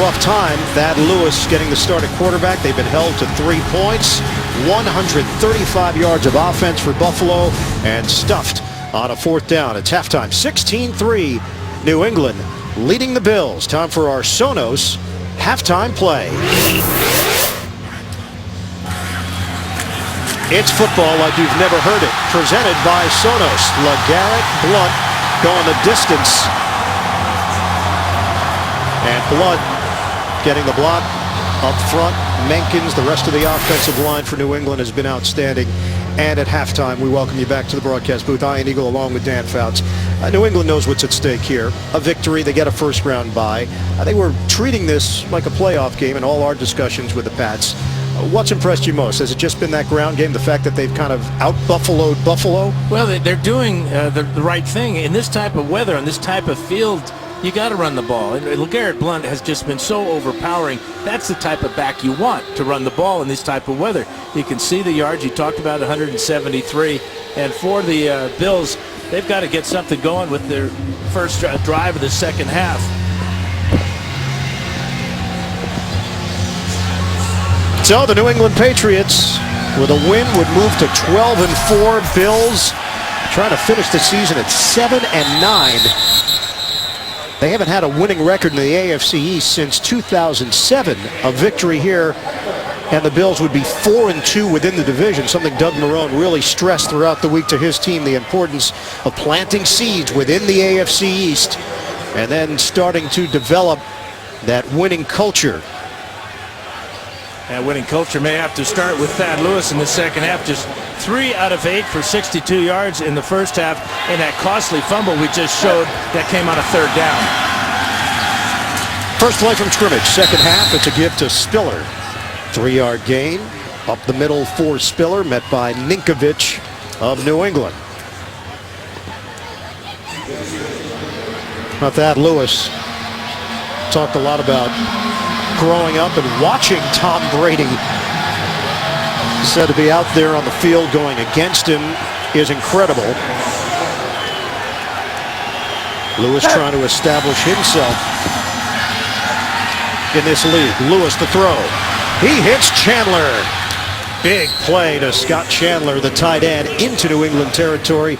rough time. Thad Lewis getting the start at quarterback. They've been held to 3 points. 135 yards of offense for Buffalo and stuffed on a fourth down. It's halftime. 16-3. New England leading the Bills. Time for our Sonos halftime play. It's football like you've never heard it. Presented by Sonos. LeGarrette Blount going the distance. And Blount getting the block up front. Menkins, the rest of the offensive line for New England has been outstanding. And at halftime, we welcome you back to the broadcast booth. Ian Eagle along with Dan Fouts. New England knows what's at stake here. A victory, they get a first-round bye. They were treating this like a playoff game in all our discussions with the Pats. What's impressed you most? Has it just been that ground game, the fact that they've kind of out-buffaloed Buffalo? Well, they're doing the right thing. In this type of weather, on this type of field, you got to run the ball. And LeGarrette Blount has just been so overpowering. That's the type of back you want to run the ball in this type of weather. You can see the yards. You talked about 173. And for the Bills, they've got to get something going with their first drive of the second half. So the New England Patriots, with a win, would move to 12-4. Bills trying to finish the season at 7-9. They haven't had a winning record in the AFC East since 2007. A victory here, and the Bills would be 4-2 within the division, something Doug Marrone really stressed throughout the week to his team, the importance of planting seeds within the AFC East and then starting to develop that winning culture. That winning culture may have to start with Thad Lewis in the second half. Just 3 out of 8 for 62 yards in the first half. And that costly fumble we just showed that came on a third down. First play from scrimmage. Second half, it's a give to Spiller. 3-yard gain. Up the middle for Spiller, met by Ninkovich of New England. Now Thad Lewis talked a lot about growing up and watching Tom Brady. Said to be out there on the field going against him is incredible. Lewis trying to establish himself in this league. Lewis to throw. He hits Chandler. Big play to Scott Chandler, the tight end, into New England territory.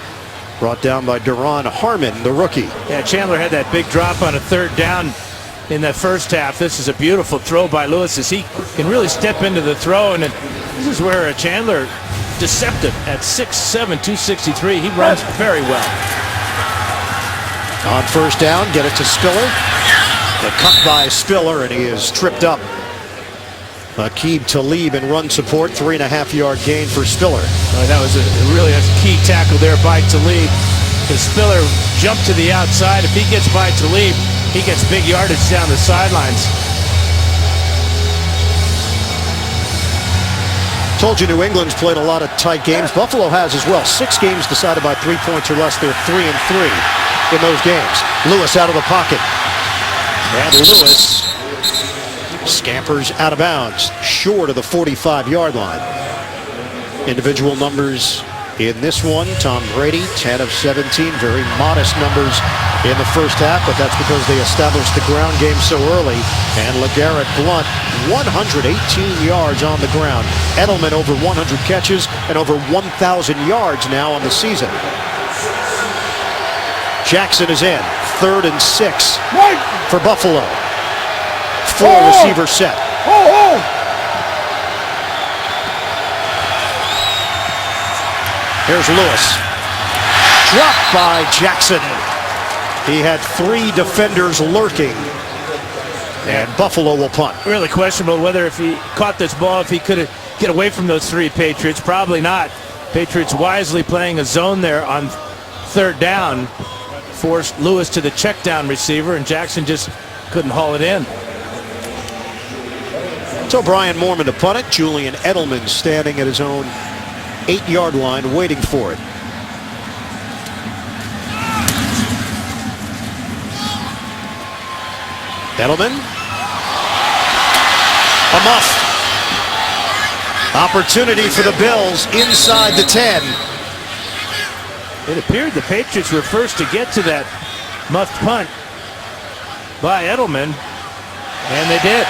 Brought down by Duron Harmon, the rookie. Yeah, Chandler had that big drop on a third down in that first half. This is a beautiful throw by Lewis as he can really step into the throw, and this is where Chandler, deceptive at 6'7", 263, he runs very well. On first down, get it to Spiller. The cut by Spiller, and he is tripped up. Aqib Talib in run support, 3.5-yard gain for Spiller. That was really a key tackle there by Talib. Because Spiller jumped to the outside. If he gets by Talib, he gets big yardage down the sidelines. Told you New England's played a lot of tight games. Buffalo has as well. 6 games decided by 3 points or less. They're 3-3 in those games. Lewis out of the pocket. And Lewis scampers out of bounds, short of the 45-yard line. Individual numbers in this one. Tom Brady, 10 of 17. Very modest numbers in the first half, but that's because they established the ground game so early. And LeGarrette Blount, 118 yards on the ground. Edelman over 100 catches and over 1,000 yards now on the season. Jackson is in. 3rd and 6 for Buffalo. 4 receiver set. Here's Lewis. Dropped by Jackson. He had 3 defenders lurking. And Buffalo will punt. Really questionable whether if he caught this ball, if he could get away from those 3 Patriots. Probably not. Patriots wisely playing a zone there on third down. Forced Lewis to the check down receiver, and Jackson just couldn't haul it in. So Brian Moorman to punt it. Julian Edelman standing at his own 8-yard line waiting for it. Edelman. A muff. Opportunity for the Bills inside the 10. It appeared the Patriots were first to get to that muffed punt by Edelman. And they did.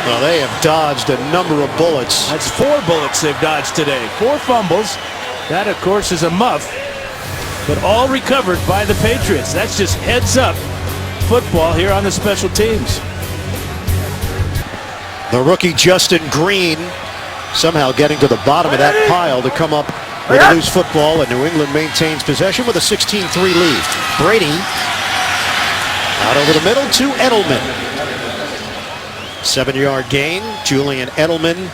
Well, they have dodged a number of bullets. That's 4 bullets they've dodged today. 4 fumbles. That, of course, is a muff. But all recovered by the Patriots. That's just heads-up football here on the special teams. The rookie Justin Green somehow getting to the bottom of that pile to come up with a loose football, and New England maintains possession with a 16-3 lead. Brady out over the middle to Edelman. 7-yard gain. Julian Edelman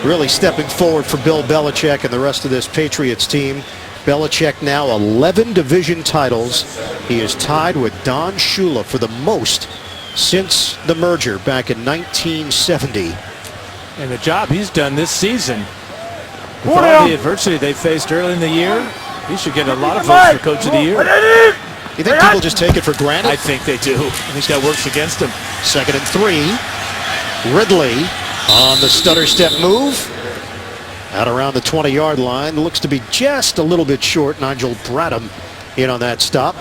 really stepping forward for Bill Belichick and the rest of this Patriots team. Belichick now 11 division titles. He is tied with Don Shula for the most since the merger back in 1970. And the job he's done this season, with all the adversity they faced early in the year, he should get a lot of votes for Coach of the Year. You think people just take it for granted? I think they do. I think that works against them. 2nd and 3. Ridley on the stutter step move. Out around the 20-yard line. Looks to be just a little bit short. Nigel Bradham in on that stop.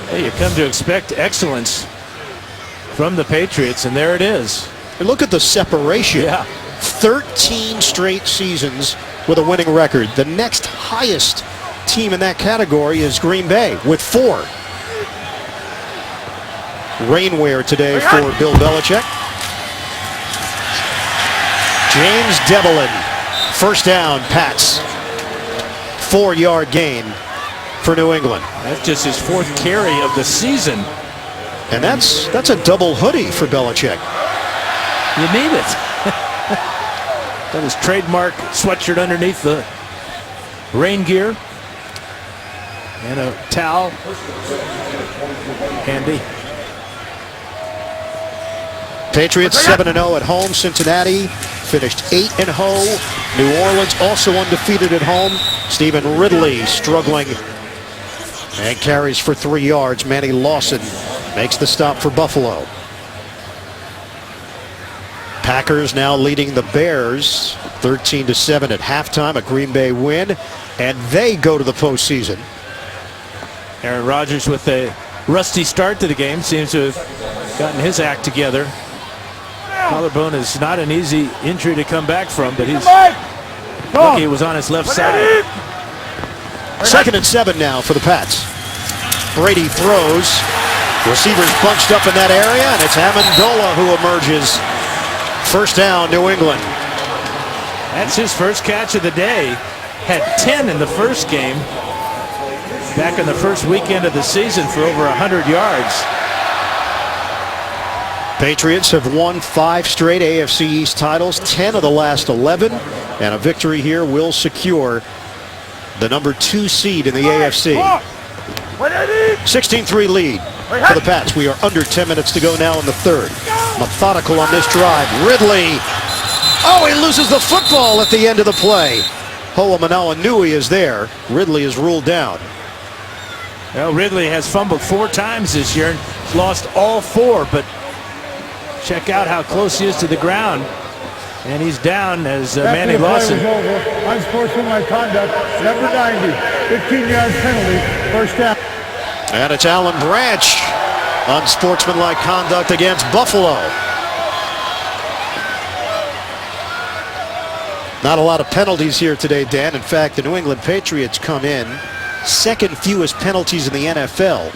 Hey, you come to expect excellence from the Patriots, and there it is. And look at the separation. Yeah. 13 straight seasons with a winning record. The next highest team in that category is Green Bay with 4. Rainwear today for Bill Belichick. James Devlin, first down, Pats. 4-yard gain for New England. That's just his 4th carry of the season. And that's a double hoodie for Belichick. You need it. Got his trademark sweatshirt underneath the rain gear. And a towel. Handy. Patriots 7-0 at home. Cincinnati finished 8-0. New Orleans also undefeated at home. Stephen Ridley struggling and carries for 3 yards. Manny Lawson makes the stop for Buffalo. Packers now leading the Bears 13-7 at halftime. A Green Bay win, and they go to the postseason. Aaron Rodgers with a rusty start to the game. Seems to have gotten his act together. Collarbone is not an easy injury to come back from, but he's lucky it was on his left side. 2nd and 7 now for the Pats. Brady throws. Receivers bunched up in that area, and it's Amendola who emerges. First down, New England. That's his first catch of the day. Had 10 in the first game. Back in the first weekend of the season for over 100 yards. Patriots have won 5 straight AFC East titles, 10 of the last 11, and a victory here will secure the number 2 seed in the AFC. 16-3 lead for the Pats. We are under 10 minutes to go now in the 3rd. Methodical on this drive. Ridley. Oh, he loses the football at the end of the play. Ho'omanawa Nui is there. Ridley is ruled down. Well, Ridley has fumbled 4 times this year and lost all 4, but check out how close he is to the ground. And he's down as Manny Lawson. Unsportsmanlike conduct, number 90, 15-yard penalty, first down. And it's Alan Branch. Unsportsmanlike conduct against Buffalo. Not a lot of penalties here today, Dan. In fact, the New England Patriots come in 2nd fewest penalties in the NFL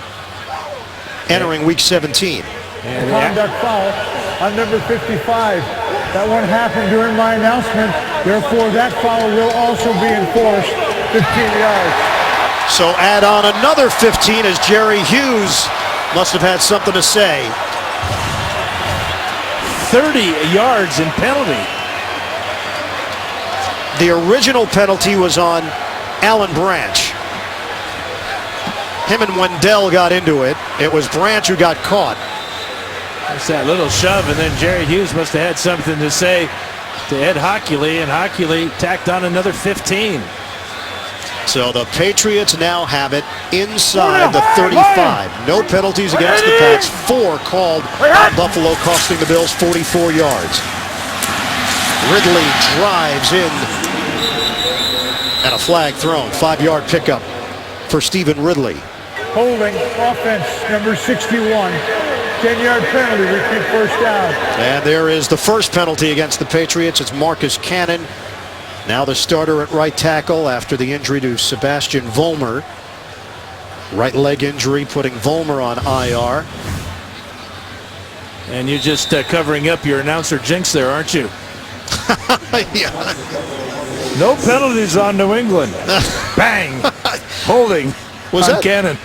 entering week 17. And conduct foul on number 55. That one happened during my announcement. Therefore, that foul will also be enforced. 15 yards. So add on another 15 as Jerry Hughes must have had something to say. 30 yards in penalty. The original penalty was on Alan Branch. Him and Wendell got into it. It was Branch who got caught. It's that little shove, and then Jerry Hughes must have had something to say to Ed Hockley, and Hockley tacked on another 15. So the Patriots now have it inside the 35. No penalties against the Pats. 4 called on Buffalo, costing the Bills 44 yards. Ridley drives in, and a flag thrown. 5-yard pickup for Stephen Ridley. Holding offense, number 61. 10-yard penalty, repeat first down. And there is the first penalty against the Patriots. It's Marcus Cannon, now the starter at right tackle after the injury to Sebastian Vollmer. Right leg injury putting Vollmer on IR. And you're just covering up your announcer jinx there, aren't you? Yeah. No penalties on New England. Bang! Holding on Cannon.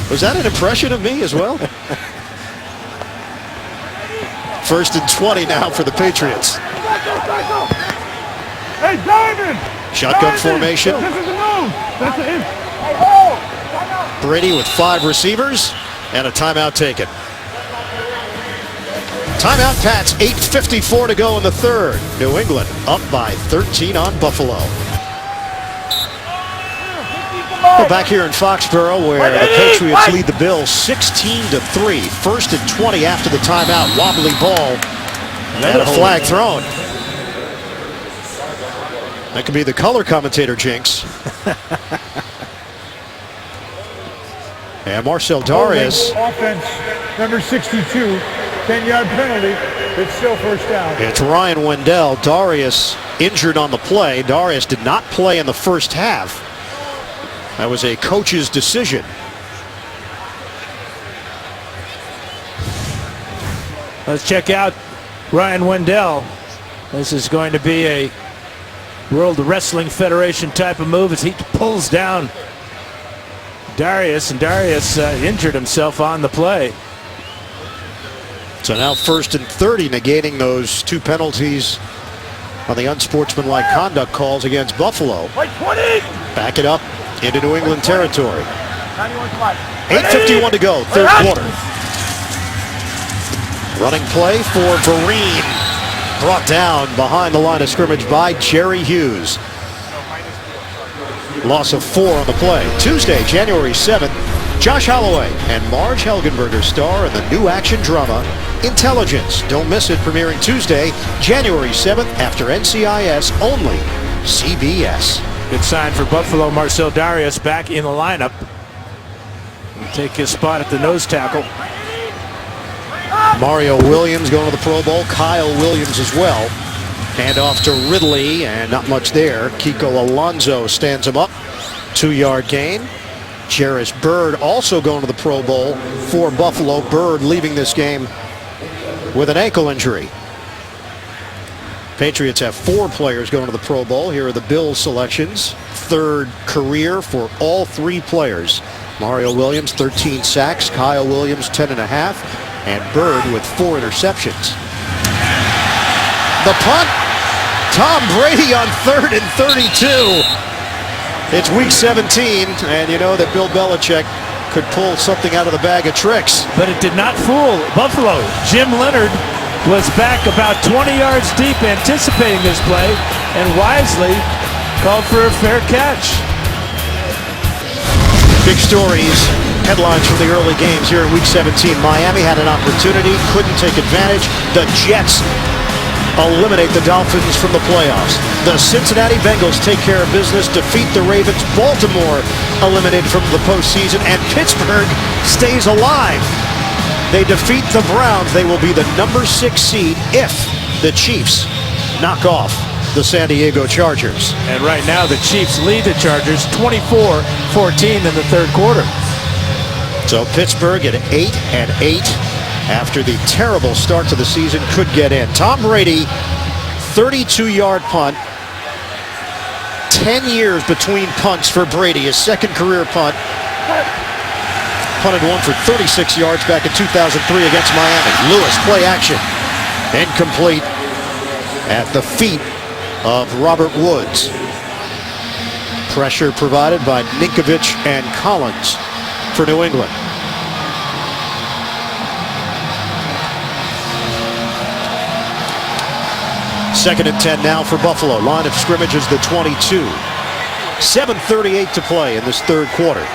Was that an impression of me as well? First and 20 now for the Patriots. Hey, Diamond! Shotgun formation. This is the move. That's it. Brady with 5 receivers and a timeout taken. Timeout, Pats. 8:54 to go in the third. New England up by 13 on Buffalo. Well, back here in Foxborough, where the Patriots lead the Bills 16-3. First and 20 after the timeout. Wobbly ball and a flag thrown. That could be the color commentator jinx. And Marcel Darius. Offense, number 62, 10-yard penalty. It's still first down. It's Ryan Wendell. Darius injured on the play. Darius did not play in the first half. That was a coach's decision. Let's check out Ryan Wendell. This is going to be a World Wrestling Federation type of move as he pulls down Darius, and Darius injured himself on the play. So now first and 30, negating those 2 penalties on the unsportsmanlike conduct calls against Buffalo. Back it up into New England territory. 8:51 to go, third quarter. Running play for Vereen. Brought down behind the line of scrimmage by Jerry Hughes. Loss of 4 on the play. Tuesday, January 7th, Josh Holloway and Marge Helgenberger star in the new action drama Intelligence. Don't miss it, premiering Tuesday, January 7th after NCIS only. CBS. Good sign for Buffalo. Marcel Darius back in the lineup. He'll take his spot at the nose tackle. Mario Williams going to the Pro Bowl. Kyle Williams as well. Hand off to Ridley, and not much there. Kiko Alonso stands him up. 2-yard gain. Jarris Byrd also going to the Pro Bowl for Buffalo. Byrd leaving this game with an ankle injury. Patriots have 4 players going to the Pro Bowl. Here are the Bills selections. 3rd career for all 3 players. Mario Williams, 13 sacks. Kyle Williams, 10.5. And Byrd with 4 interceptions. The punt. Tom Brady on 3rd and 32. It's week 17, and you know that Bill Belichick could pull something out of the bag of tricks. But it did not fool Buffalo. Jim Leonard was back about 20 yards deep anticipating this play and wisely called for a fair catch. Big stories, headlines from the early games here in week 17. Miami had an opportunity, couldn't take advantage. The Jets eliminate the Dolphins from the playoffs. The Cincinnati Bengals take care of business, defeat the Ravens. Baltimore eliminated from the postseason, and Pittsburgh stays alive. They defeat the Browns. They will be the number 6 seed if the Chiefs knock off the San Diego Chargers. And right now the Chiefs lead the Chargers 24-14 in the third quarter. So Pittsburgh at 8-8 after the terrible start to the season could get in. Tom Brady, 32-yard punt. 10 years between punts for Brady. His 2nd career punt. Punted one for 36 yards back in 2003 against Miami. Lewis, play action. Incomplete at the feet of Robert Woods. Pressure provided by Ninkovich and Collins for New England. Second and 10 now for Buffalo. Line of scrimmage is the 22. 7:38 to play in this third quarter.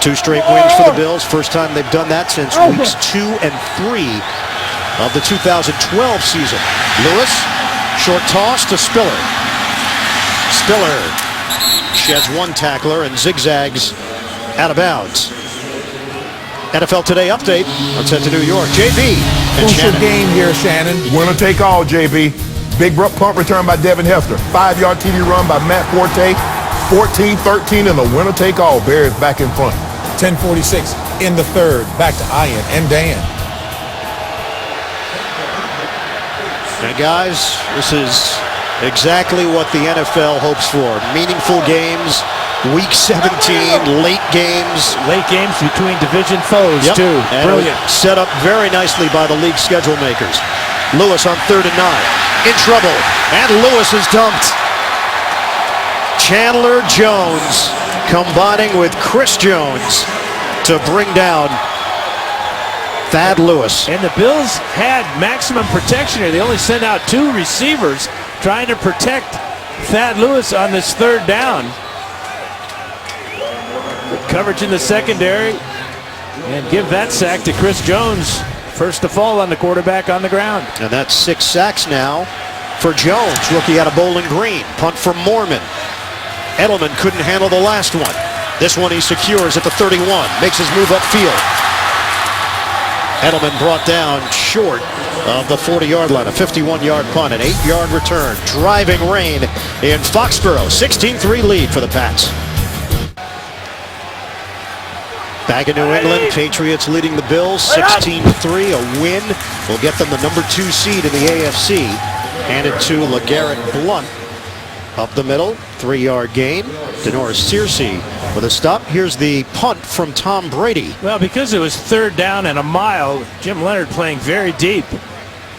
2 straight wins for the Bills. First time they've done that since weeks 2 and 3 of the 2012 season. Lewis, short toss to Spiller. Spiller sheds one tackler and zigzags out of bounds. NFL Today update. Let's head to New York. JB and Crucial Shannon. game here, Shannon. Winner take all, JB. Big punt return by Devin Hester. 5-yard TD run by Matt Forte. 14-13 and the winner take all. Bears back in front. 10:46 in the third. Back to Ian and Dan. And guys, this is exactly what the NFL hopes for. Meaningful games, Week 17, late games. Late games between division foes, too. And Brilliant. set up very nicely by the league schedule makers. Lewis on 3rd and 9. In trouble. And Lewis is dumped. Chandler Jones combining with Chris Jones to bring down Thad Lewis. And the Bills had maximum protection here. They only sent out 2 receivers trying to protect Thad Lewis on this 3rd down. Good coverage in the secondary. And give that sack to Chris Jones. First to fall on the quarterback on the ground. And that's 6 sacks now for Jones. Rookie out of Bowling Green. Punt from Mormon. Edelman couldn't handle the last one. This one he secures at the 31. Makes his move upfield. Edelman brought down short of the 40-yard line. A 51-yard punt, an 8-yard return. Driving rain in Foxborough. 16-3 lead for the Pats. Back in New England, Patriots leading the Bills 16-3. A win will get them the number 2 seed in the AFC. Handed to LeGarrette Blount. Up the middle, 3-yard gain. Denoris Searcy with a stop. Here's the punt from Tom Brady. Well, because it was 3rd down and a mile, Jim Leonard playing very deep.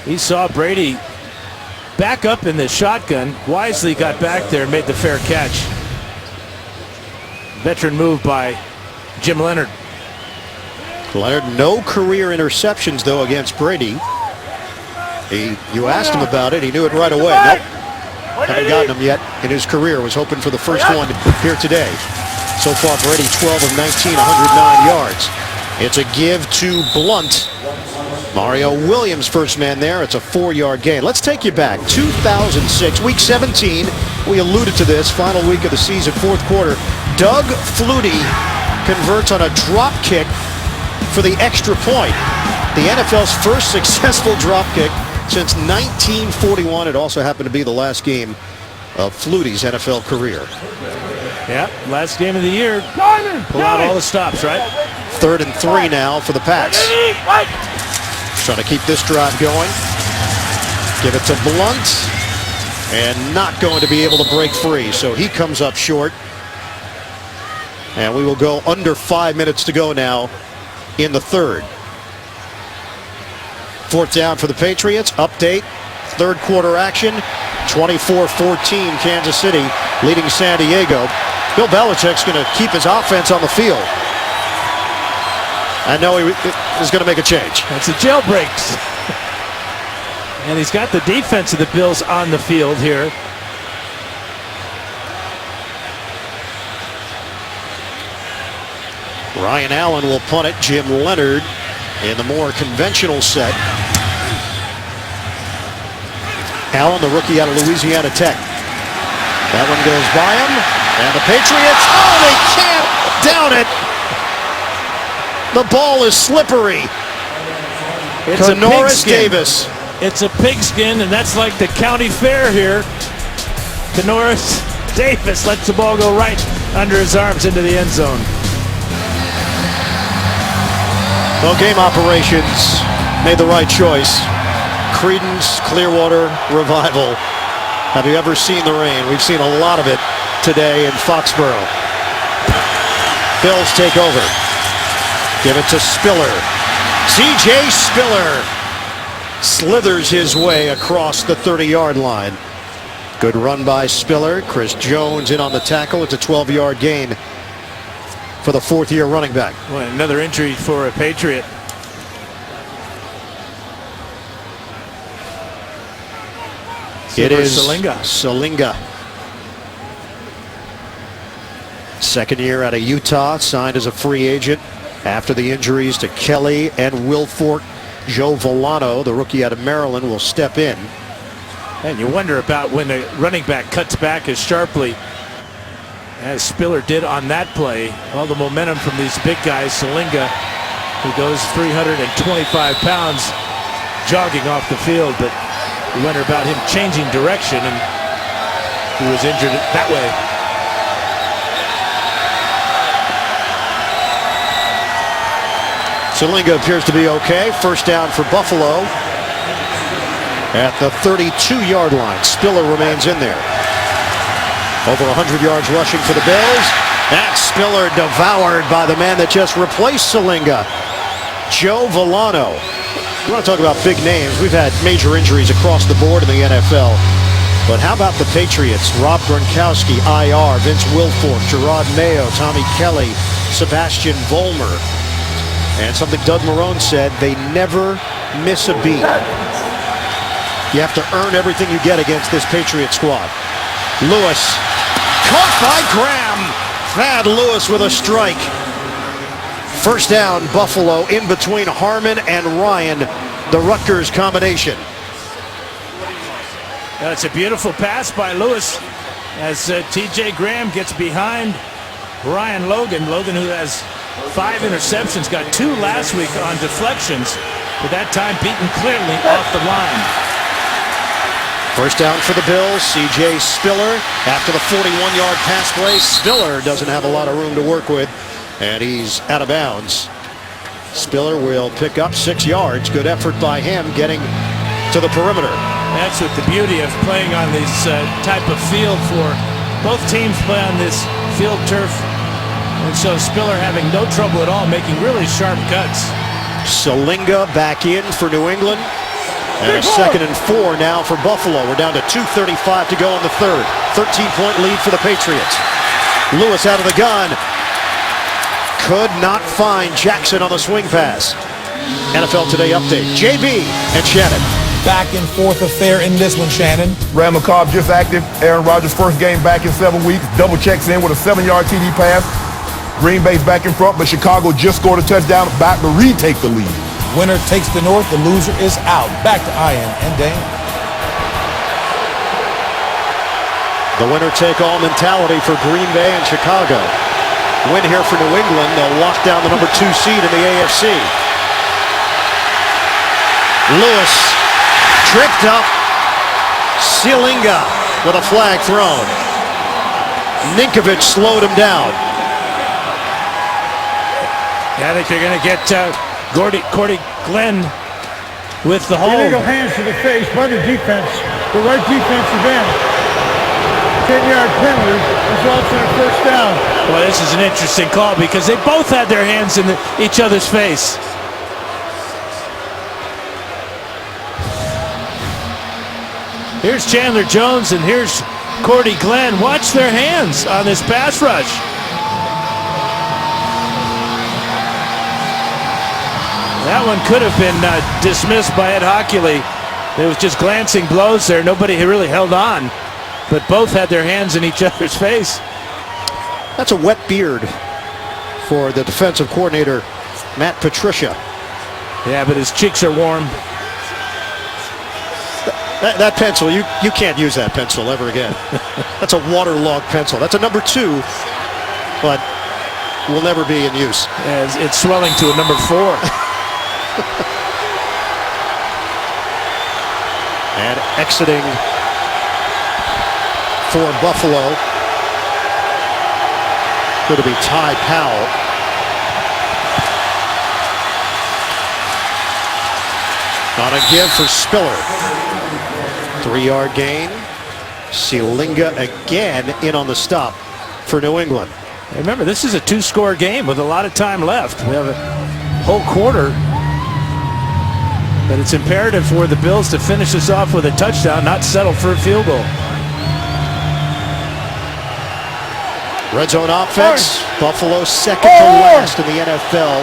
He saw Brady back up in the shotgun. Wisely got back there and made the fair catch. Veteran move by Jim Leonard. Leonard, no career interceptions, though, against Brady. You asked him about it. He knew it right away. Nope. Haven't gotten him yet in his career. Was hoping for the first one here today. So far, Brady 12 of 19, 109 yards. It's a give to Blount. Mario Williams, first man there. It's a 4-yard gain. Let's take you back. 2006, Week 17. We alluded to this. Final week of the season, 4th quarter. Doug Flutie converts on a drop kick for the extra point. The NFL's first successful drop kick since 1941. It also happened to be the last game of Flutie's NFL career. Yeah, last game of the year. Pull out all the stops, right? 3rd and 3 now for the Pats. Trying to keep this drive going. Give it to Blount. And not going to be able to break free. So he comes up short. And we will go under 5 minutes to go now in the 3rd. 4th down for the Patriots. Update. 3rd quarter action. 24-14 Kansas City leading San Diego. Bill Belichick's going to keep his offense on the field. I know he is going to make a change. That's the jailbreaks. And he's got the defense of the Bills on the field here. Ryan Allen will punt it. Jim Leonard in the more conventional set. Allen, the rookie out of Louisiana Tech. That one goes by him. And the Patriots, they can't down it. The ball is slippery. It's Denoris a pigskin. Davis. It's a pigskin, and that's like the county fair here. Denoris Davis lets the ball go right under his arms into the end zone. Well, game operations made the right choice. Creedence Clearwater Revival. Have you ever seen the rain? We've seen a lot of it today in Foxborough. Bills take over. Give it to Spiller. C.J. Spiller slithers his way across the 30-yard line. Good run by Spiller. Chris Jones in on the tackle. It's a 12-yard gain for the 4th-year running back. Boy, another injury for a Patriot. It is Salinga. Second year out of Utah, signed as a free agent after the injuries to Kelly and Wilfork. Joe Volano, the rookie out of Maryland, will step in. And you wonder about when the running back cuts back as sharply as Spiller did on that play. All the momentum from these big guys, Salinga He goes 325 pounds jogging off the field, but we wonder about him changing direction, and he was injured that way. Salinga appears to be okay. First down for Buffalo at the 32-yard line. Spiller remains in there. Over 100 yards rushing for the Bills. That Spiller devoured by the man that just replaced Salinga, Joe Villano. We want to talk about big names. We've had major injuries across the board in the NFL. But how about the Patriots? Rob Gronkowski, IR, Vince Wilfork, Gerard Mayo, Tommy Kelly, Sebastian Vollmer. And something Doug Marrone said, they never miss a beat. You have to earn everything you get against this Patriot squad. Lewis, caught by Graham. Thad Lewis with a strike. First down, Buffalo, in between Harmon and Ryan, the Rutgers combination. It's a beautiful pass by Lewis as T.J. Graham gets behind Ryan Logan. Logan, who has 5 interceptions, got 2 last week on deflections, but that time beaten clearly off the line. First down for the Bills. C.J. Spiller after the 41-yard pass play. Spiller doesn't have a lot of room to work with, and he's out of bounds. Spiller will pick up 6 yards. Good effort by him getting to the perimeter. That's what the beauty of playing on this type of field for. Both teams play on this field turf, and so Spiller having no trouble at all making really sharp cuts. Salinga back in for New England. And a 2nd and 4 now for Buffalo. We're down to 2:35 to go in the third. 13-point lead for the Patriots. Lewis out of the gun. Could not find Jackson on the swing pass. NFL Today update. JB and Shannon. Back and forth affair in this one, Shannon. Rand McCobb just active. Aaron Rodgers' first game back in 7 weeks. Double checks in with a 7-yard TD pass. Green Bay's back in front, but Chicago just scored a touchdown, about to retake the lead. Winner takes the North, the loser is out. Back to Ian and Dan. The winner-take-all mentality for Green Bay and Chicago. Win here for New England. They'll lock down the number 2 seed in the AFC. Lewis tripped up. Salinga with a flag thrown. Ninkovich slowed him down. I think they're going to get Cordy Glenn with the hold. Illegal hands to the face by the defense. The right defensive end. 10-yard penalty results in a first down. Well, this is an interesting call because they both had their hands in each other's face. Here's Chandler Jones and here's Cordy Glenn. Watch their hands on this pass rush. That one could have been dismissed by Ed Hockley. There was just glancing blows there. Nobody really held on, but both had their hands in each other's face. That's a wet beard for the defensive coordinator, Matt Patricia. Yeah, but his cheeks are warm. That pencil, you can't use that pencil ever again. That's a waterlogged pencil. That's a number 2, but will never be in use. Yeah, it's swelling to a number 4. And exiting for Buffalo. Going to be Ty Powell. On a give for Spiller. 3-yard gain. Salinga again in on the stop for New England. Remember, this is a 2-score game with a lot of time left. We have a whole quarter. But it's imperative for the Bills to finish this off with a touchdown, not settle for a field goal. Red zone offense. Buffalo second to last in the NFL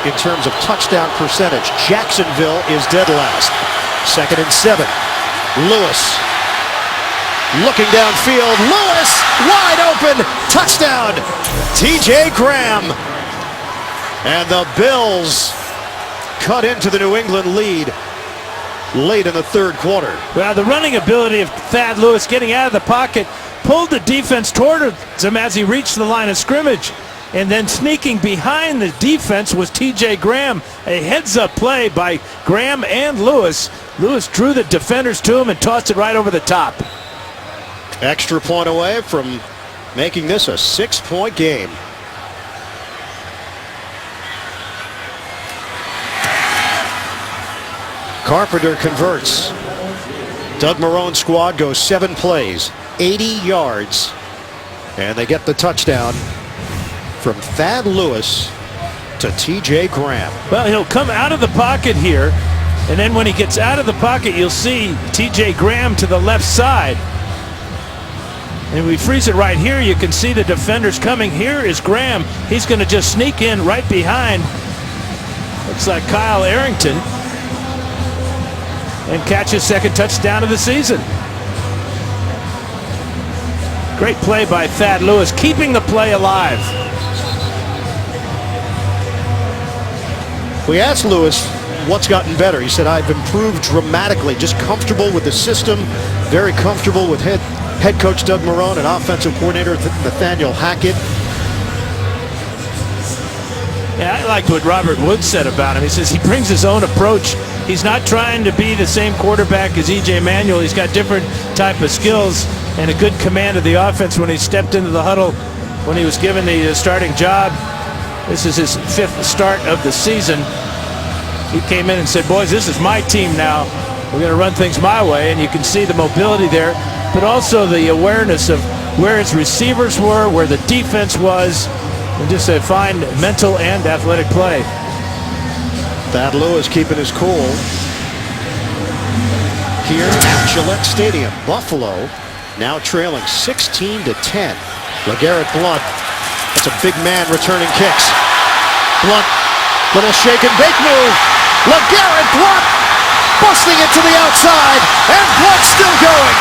in terms of touchdown percentage. Jacksonville is dead last. 2nd and 7. Lewis looking downfield. Lewis wide open. Touchdown. T.J. Graham. And the Bills cut into the New England lead late in the third quarter. Well, the running ability of Thad Lewis getting out of the pocket pulled the defense toward him as he reached the line of scrimmage. And then sneaking behind the defense was T.J. Graham. A heads-up play by Graham and Lewis. Lewis drew the defenders to him and tossed it right over the top. Extra point away from making this a 6-point game. Carpenter converts. Doug Marone's squad goes 7 plays, 80 yards, and they get the touchdown from Thad Lewis to T.J. Graham. Well, he'll come out of the pocket here, and then when he gets out of the pocket, you'll see T.J. Graham to the left side. And we freeze it right here. You can see the defenders coming. Here is Graham. He's going to just sneak in right behind. Looks like Kyle Arrington. And catch his second touchdown of the season. Great play by Thad Lewis, keeping the play alive. We asked Lewis what's gotten better. He said, I've improved dramatically, just comfortable with the system, very comfortable with head coach Doug Marone and offensive coordinator Nathaniel Hackett. Yeah, I liked what Robert Woods said about him. He says he brings his own approach. He's not trying to be the same quarterback as E.J. Manuel. He's got different type of skills and a good command of the offense when he stepped into the huddle when he was given the starting job. This is his 5th start of the season. He came in and said, boys, this is my team now. We're going to run things my way. And you can see the mobility there, but also the awareness of where his receivers were, where the defense was, and just a fine mental and athletic play. Thad Lewis keeping his cool here at Gillette Stadium. Buffalo now trailing 16-10. LeGarrette Blount, that's a big man returning kicks. Blount, little shake and bake move. LeGarrette Blount busting it to the outside, and Blount still going.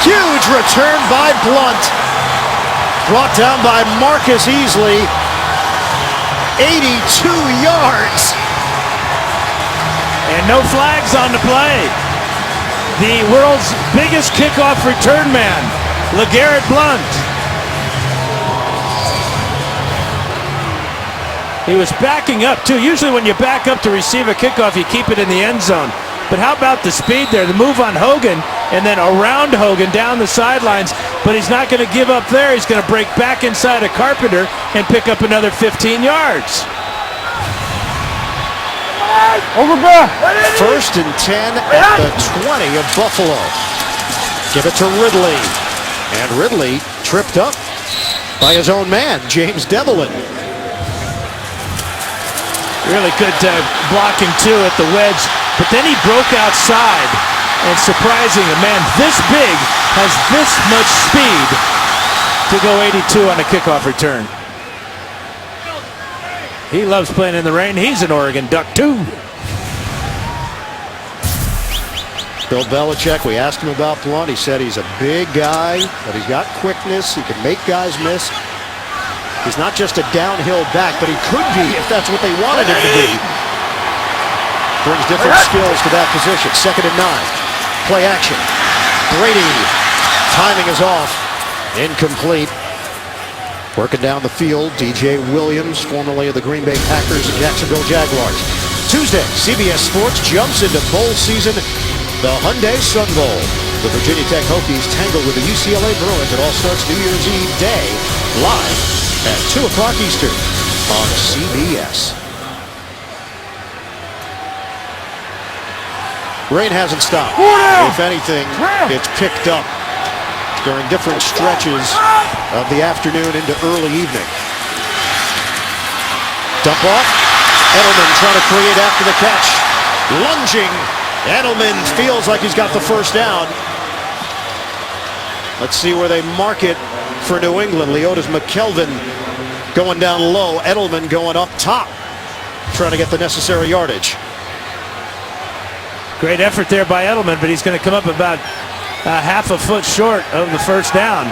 Huge return by Blount. Brought down by Marcus Easley. 82 yards. And no flags on the play. The world's biggest kickoff return man, LeGarrette Blount. He was backing up too. Usually when you back up to receive a kickoff, you keep it in the end zone. But how about the speed there? The move on Hogan and then around Hogan down the sidelines. But he's not going to give up there. He's going to break back inside of Carpenter and pick up another 15 yards. Over back. 1st and 10 at the 20 of Buffalo. Give it to Ridley. And Ridley tripped up by his own man, James Devlin. Really good blocking too at the wedge. But then he broke outside. And surprising, a man this big has this much speed to go 82 on a kickoff return. He loves playing in the rain. He's an Oregon Duck too. Bill Belichick, we asked him about Blount. He said he's a big guy, but he's got quickness. He can make guys miss. He's not just a downhill back, but he could be if that's what they wanted him to be. Brings different skills to that position. 2nd and 9. Play action. Brady. Timing is off. Incomplete. Working down the field, DJ Williams, formerly of the Green Bay Packers and Jacksonville Jaguars. Tuesday, CBS Sports jumps into bowl season. The Hyundai Sun Bowl. The Virginia Tech Hokies tangle with the UCLA Bruins. It all starts New Year's Eve day, live at 2 o'clock Eastern on CBS. Rain hasn't stopped. If anything, it's picked up during different stretches of the afternoon into early evening. Dump off. Edelman trying to create after the catch. Lunging. Edelman feels like he's got the first down. Let's see where they mark it for New England. Leotis McKelvin going down low. Edelman going up top, trying to get the necessary yardage. Great effort there by Edelman, but he's going to come up about half a foot short of the first down.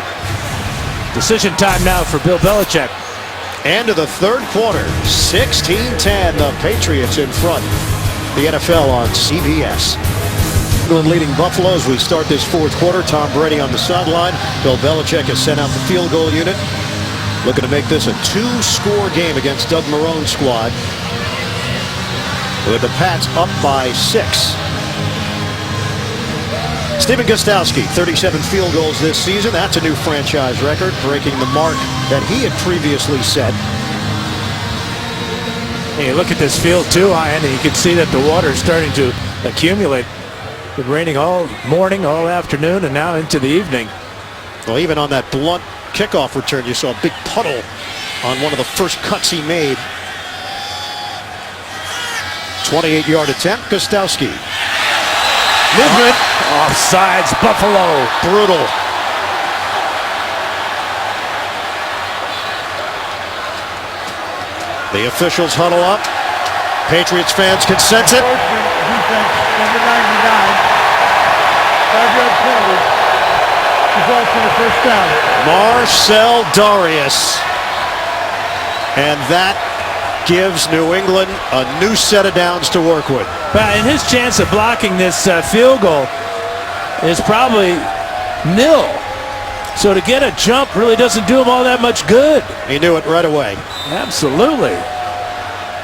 Decision time now for Bill Belichick. End of the 3rd quarter, 16-10. The Patriots in front. The NFL on CBS. England leading Buffalo as we start this 4th quarter. Tom Brady on the sideline. Bill Belichick has sent out the field goal unit. looking to make this a 2-score game against Doug Marone's squad, with the Pats up by 6. Stephen Gostkowski, 37 field goals this season. That's a new franchise record, breaking the mark that he had previously set. Hey, look at this field too, Ian, and you can see that the water is starting to accumulate. It's been raining all morning, all afternoon, and now into the evening. Well, even on that blunt kickoff return, you saw a big puddle on one of the first cuts he made. 28-yard attempt, Gostkowski. Movement. Offsides, Buffalo. Brutal. The officials huddle up. Patriots fans can sense it. Defense, number 99. 5-yard penalty. Results in the first down. Marcel Darius. And that gives New England a new set of downs to work with. And his chance of blocking this field goal is probably nil. So to get a jump really doesn't do him all that much good. He knew it right away. Absolutely.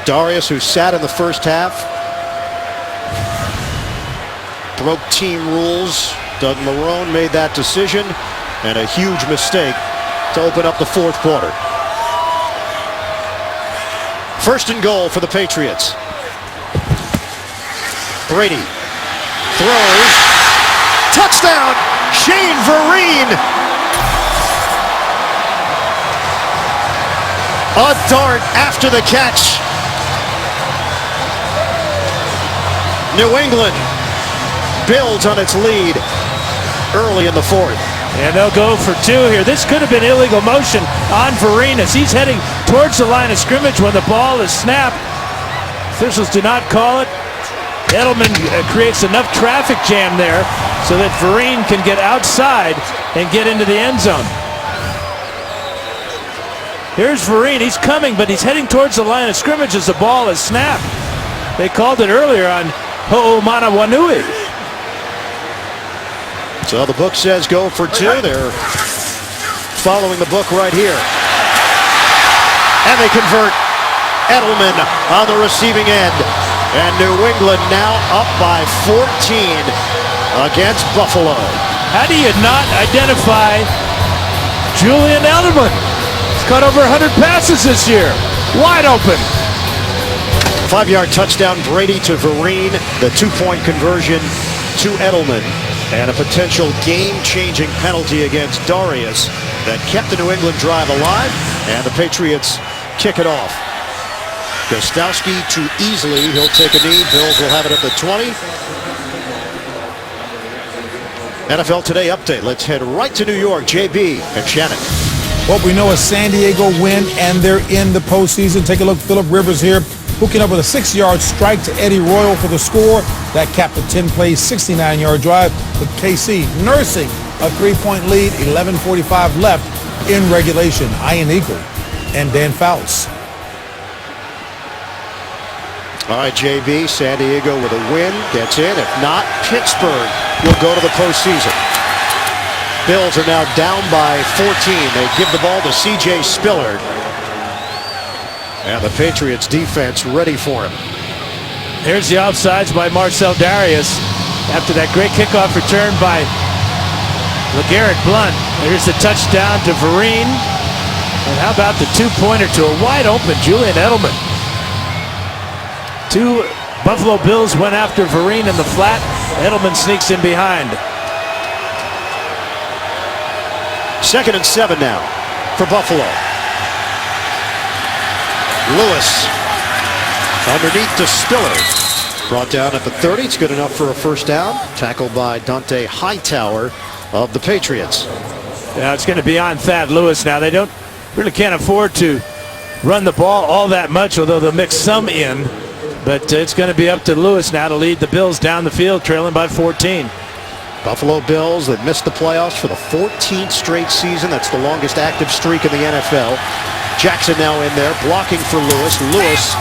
Darius, who sat in the first half, broke team rules. Doug Marone made that decision, and a huge mistake to open up the fourth quarter. First and goal for the Patriots. Brady throws. Touchdown, Shane Vereen. A dart after the catch. New England builds on its lead early in the fourth. And they'll go for 2 here. This could have been illegal motion on Vereen as he's heading towards the line of scrimmage when the ball is snapped. Officials do not call it. Edelman creates enough traffic jam there so that Vereen can get outside and get into the end zone. Here's Vereen. He's coming, but he's heading towards the line of scrimmage as the ball is snapped. They called it earlier on Ho'omanawanui. So the book says go for 2. They're following the book right here. And they convert. Edelman on the receiving end. And New England now up by 14 against Buffalo. How do you not identify Julian Edelman? He's caught over 100 passes this year. Wide open. 5-yard touchdown, Brady to Vereen. The 2-point conversion to Edelman. And a potential game-changing penalty against Darius that kept the New England drive alive. And the Patriots kick it off. Gostkowski too easily. He'll take a knee. Bills will have it at the 20. NFL Today update. Let's head right to New York. JB and Shannon. What we know is San Diego win, and they're in the postseason. Take a look. Phillip Rivers here, hooking up with a 6-yard strike to Eddie Royal for the score. That capped a 10-play, 69-yard drive, with KC nursing a 3-point lead. 11:45 left in regulation. Ian Eagle and Dan Fouts. All right, JB, San Diego with a win, gets in. If not, Pittsburgh will go to the postseason. Bills are now down by 14. They give the ball to C.J. Spiller. And the Patriots defense ready for him. Here's the offsides by Marcel Darius after that great kickoff return by LeGarrette Blount. Here's the touchdown to Vereen. And how about the 2-pointer to a wide open Julian Edelman? 2 Buffalo Bills went after Vereen in the flat. Edelman sneaks in behind. 2nd and 7 now for Buffalo. Lewis underneath to Spiller. Brought down at the 30. It's good enough for a first down. Tackled by Dante Hightower of the Patriots. Yeah, it's going to be on Thad Lewis now. They really can't afford to run the ball all that much, although they'll mix some in. But it's going to be up to Lewis now to lead the Bills down the field, trailing by 14. Buffalo Bills that missed the playoffs for the 14th straight season. That's the longest active streak in the NFL. Jackson now in there, blocking for Lewis. Lewis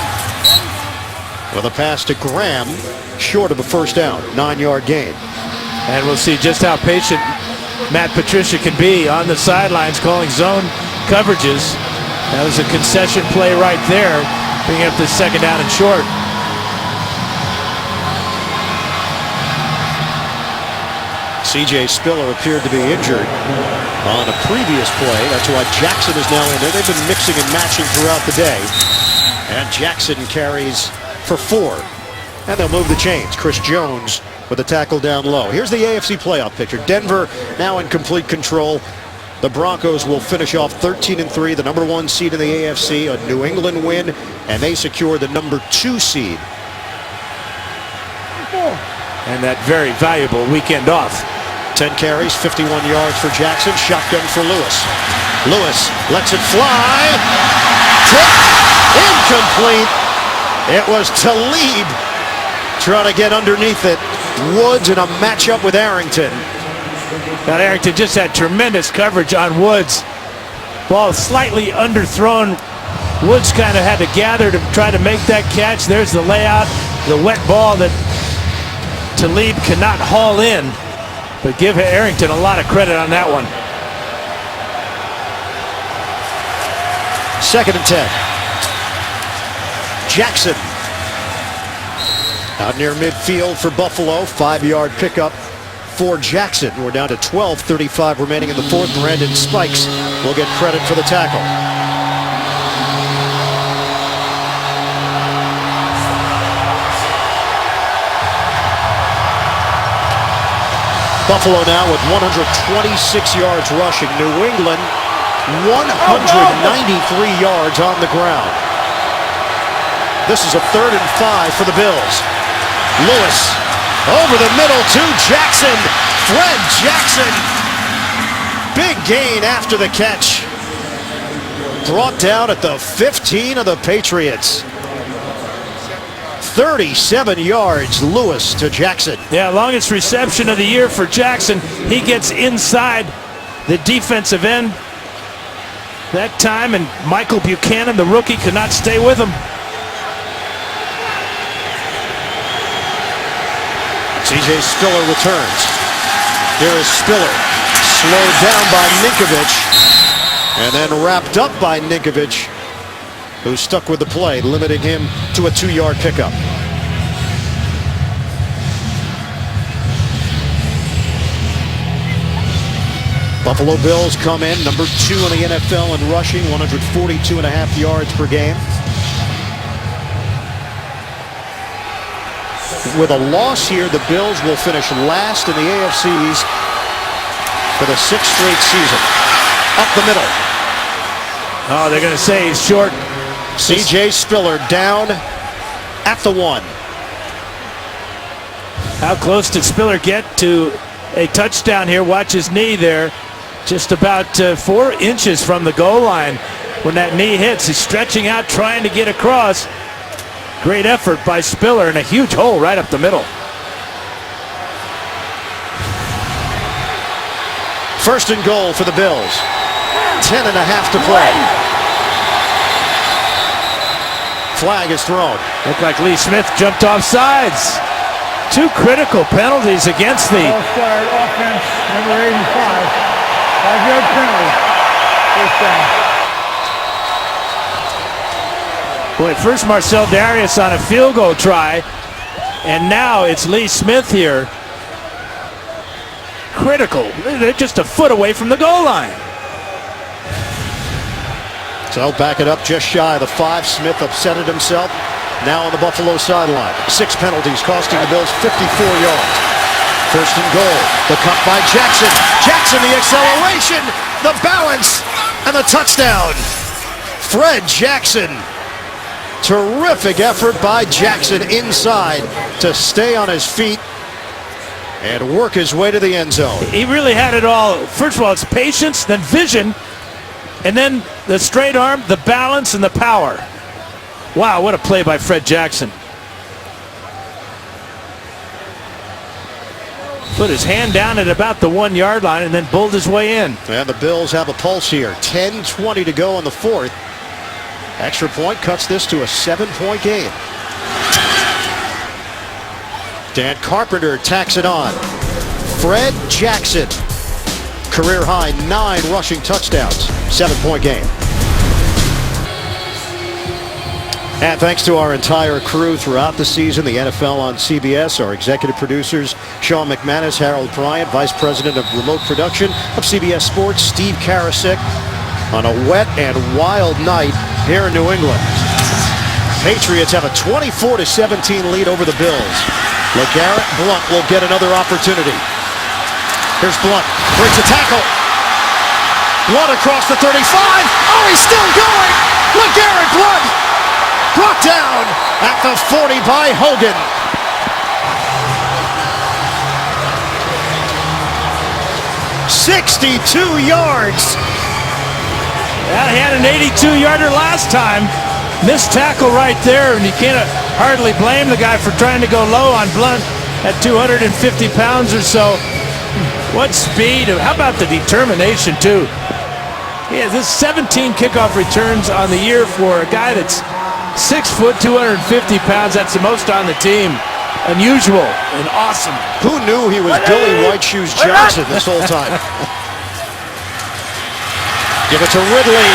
with a pass to Graham, short of the first down. 9-yard gain. And we'll see just how patient Matt Patricia can be on the sidelines calling zone coverages. That was a concession play right there, bringing up the second down and short. C.J. Spiller appeared to be injured on a previous play. That's why Jackson is now in there. They've been mixing and matching throughout the day. And Jackson carries for 4. And they'll move the chains. Chris Jones with a tackle down low. Here's the AFC playoff picture. Denver now in complete control. The Broncos will finish off 13-3, the number 1 seed in the AFC. A New England win, and they secure the number 2 seed. And that very valuable weekend off. 10 carries, 51 yards for Jackson. Shotgun for Lewis. Lewis lets it fly. Tipped. Incomplete. It was Talib trying to get underneath it. Woods in a matchup with Arrington. Now Arrington just had tremendous coverage on Woods. Ball slightly underthrown. Woods kind of had to gather to try to make that catch. There's the layout. The wet ball that Talib cannot haul in. But give Arrington a lot of credit on that one. 2nd and 10. Jackson out near midfield for Buffalo. 5-yard pickup for Jackson. We're down to 12:35 remaining in the 4th. Brandon Spikes will get credit for the tackle. Buffalo now with 126 yards rushing. New England 193 yards on the ground. This is a 3rd and 5 for the Bills. Lewis over the middle to Jackson. Fred Jackson. Big gain after the catch. Brought down at the 15 of the Patriots. 37 yards, Lewis to Jackson. Yeah, longest reception of the year for Jackson. He gets inside the defensive end that time, and Michael Buchanan, the rookie, could not stay with him. C.J. Spiller returns. Here is Spiller, slowed down by Ninkovich, and then wrapped up by Ninkovich, who stuck with the play, limiting him to a 2-yard pickup. Buffalo Bills come in, number 2 in the NFL in rushing, 142.5 yards per game. With a loss here, the Bills will finish last in the AFC East for the 6th straight season. Up the middle. Oh, they're going to say he's short. C.J. Spiller down at the 1. How close did Spiller get to a touchdown here? Watch his knee there. Just about 4 inches from the goal line when that knee hits. He's stretching out, trying to get across. Great effort by Spiller, and a huge hole right up the middle. 1st and goal for the Bills. 10.5 to play. Flag is thrown. Looked like Lee Smith jumped off sides. 2 critical penalties against the All-star offense, number 85. 5-yard penalty. 1st down. Boy, first Marcel Darius on a field goal try, and now it's Lee Smith here. Critical. They're just a foot away from the goal line. So back it up just shy of the 5. Smith upsetted himself. Now on the Buffalo sideline. 6 penalties costing the Bills 54 yards. 1st and goal. The cut by Jackson. Jackson, the acceleration, the balance, and the touchdown. Fred Jackson. Terrific effort by Jackson inside to stay on his feet and work his way to the end zone. He really had it all. First of all, it's patience, then vision, and then the straight arm, the balance, and the power. Wow, what a play by Fred Jackson. Put his hand down at about the 1-yard line and then bowled his way in. And the Bills have a pulse here. 10:20 to go in the 4th. Extra point cuts this to a 7-point game. Dan Carpenter tacks it on. Fred Jackson, career high 9 rushing touchdowns. 7-point game. And thanks to our entire crew throughout the season, the NFL on CBS, our executive producers, Sean McManus, Harold Bryant, Vice President of Remote Production of CBS Sports, Steve Karasik, on a wet and wild night here in New England. Patriots have a 24-17 lead over the Bills. LeGarrette Blount will get another opportunity. Here's Blount, breaks a tackle. Blount across the 35. Oh, he's still going. LeGarrette Blount brought down at the 40 by Hogan. "62 yards. Yeah, he had an 82-yarder last time. Missed tackle right there, and you can't hardly blame the guy for trying to go low on Blount at 250 pounds or so. What speed. How about the determination, too? Yeah, this 17 kickoff returns on the year for a guy that's 6 foot, 250 pounds. That's the most on the team. Unusual and awesome. Who knew he was Billy White Shoes Johnson this whole time? Give it to Ridley.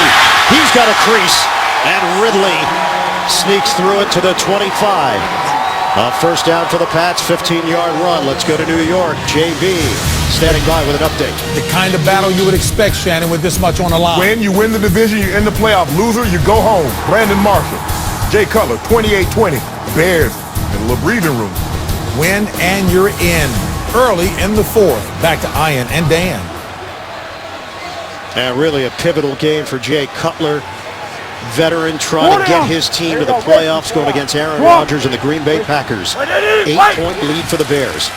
He's got a crease. And Ridley sneaks through it to the 25. First down for the Pats, 15-yard run. Let's go to New York. JB standing by with an update. The kind of battle you would expect, Shannon, with this much on the line. Win, you win the division, you're in the playoff. Loser, you go home. Brandon Marshall, Jay Cutler, 28-20. Bears in a little breathing room. Win and you're in. Early in the fourth. Back to Ian and Dan. And really a pivotal game for Jay Cutler. Veteran trying to get his team to the playoffs, going against Aaron Rodgers and the Green Bay Packers. 8-point lead for the Bears.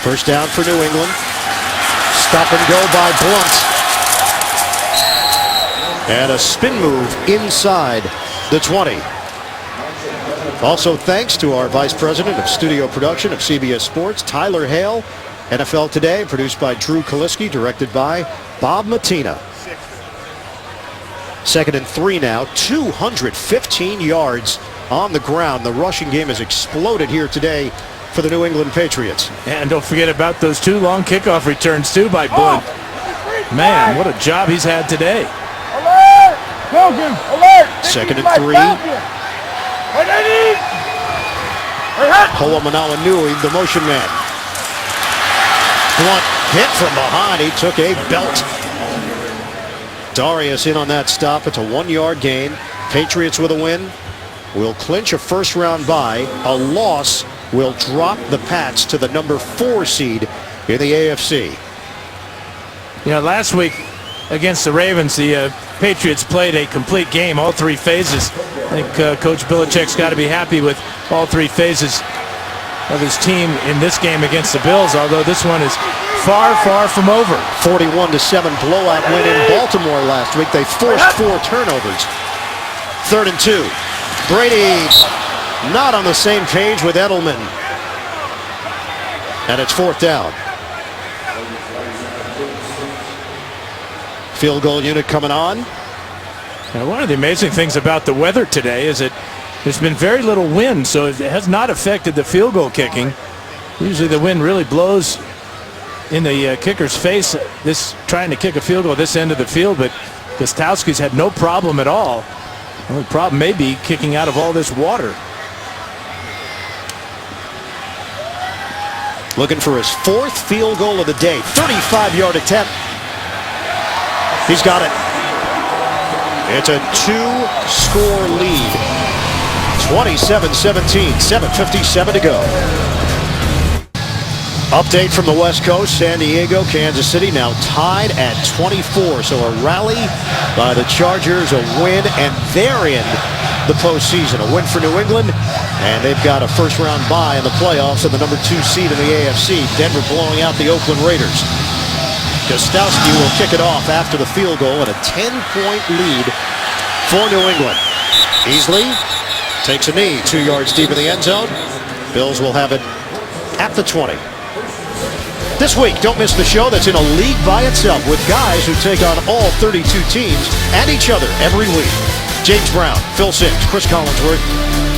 First down for New England. Stop and go by Blount. And a spin move inside the 20. Also thanks to our Vice President of Studio Production of CBS Sports, Tyler Hale. NFL Today, produced by Drew Kaliski, directed by Bob Matina. 2nd and 3 now, 215 yards on the ground. The rushing game has exploded here today for the New England Patriots. And don't forget about those 2 long kickoff returns, too, by Blount. Man, what a job he's had today. Alert! Hogan, alert! 2nd and 3. Holomanauanui, the motion man. Blount hit from behind. He took a belt. Darius in on that stop. It's a 1-yard gain. Patriots with a win will clinch a first-round bye. A loss will drop the Pats to the number 4 seed in the AFC. You know, last week against the Ravens, the Patriots played a complete game, all 3 phases. I think Coach Belichick's got to be happy with all 3 phases of his team in this game against the Bills, although this one is far, far from over. 41-7 blowout win in Baltimore last week. They forced 4 turnovers. 3rd and 2. Brady not on the same page with Edelman. And it's 4th down. Field goal unit coming on. Now, one of the amazing things about the weather today is that there's been very little wind, so it has not affected the field goal kicking. Usually the wind really blows in the kicker's face, this trying to kick a field goal this end of the field, but Gostowski's had no problem at all. The only problem may be kicking out of all this water. Looking for his 4th field goal of the day. 35-yard attempt. He's got it. It's a 2-score lead. 27-17, 7:57 to go. Update from the West Coast, San Diego, Kansas City now tied at 24. So a rally by the Chargers, a win, and they're in the postseason. A win for New England, and they've got a first-round bye in the playoffs and the number 2 seed in the AFC. Denver blowing out the Oakland Raiders. Gostowski will kick it off after the field goal and a 10-point lead for New England. Beasley takes a knee 2 yards deep in the end zone. Bills will have it at the 20. This week, don't miss the show that's in a league by itself with guys who take on all 32 teams and each other every week. James Brown, Phil Simms, Chris Collinsworth,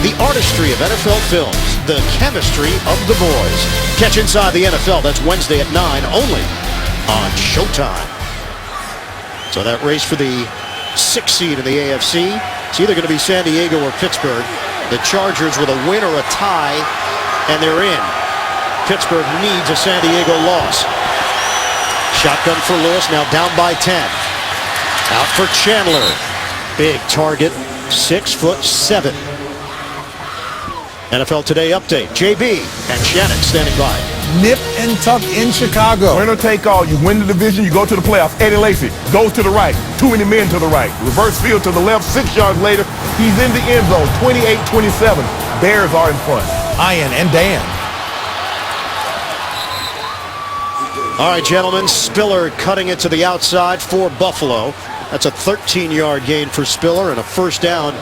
the artistry of NFL films, the chemistry of the boys. Catch Inside the NFL, that's Wednesday at 9 only on Showtime. So that race for the 6th seed in the AFC It's either going to be San Diego or Pittsburgh. The Chargers with a win or a tie, and they're in. Pittsburgh needs a San Diego loss. Shotgun for Lewis, now down by 10. Out for Chandler. Big target, 6'7". NFL Today update. JB and Shannon standing by. Nip and tuck in Chicago. Winner take all. You win the division, you go to the playoffs. Eddie Lacy goes to the right. Too many men to the right. Reverse field to the left. 6 yards later, he's in the end zone. 28-27. Bears are in front. Ian and Dan. All right, gentlemen. Spiller cutting it to the outside for Buffalo. That's a 13-yard gain for Spiller and a first down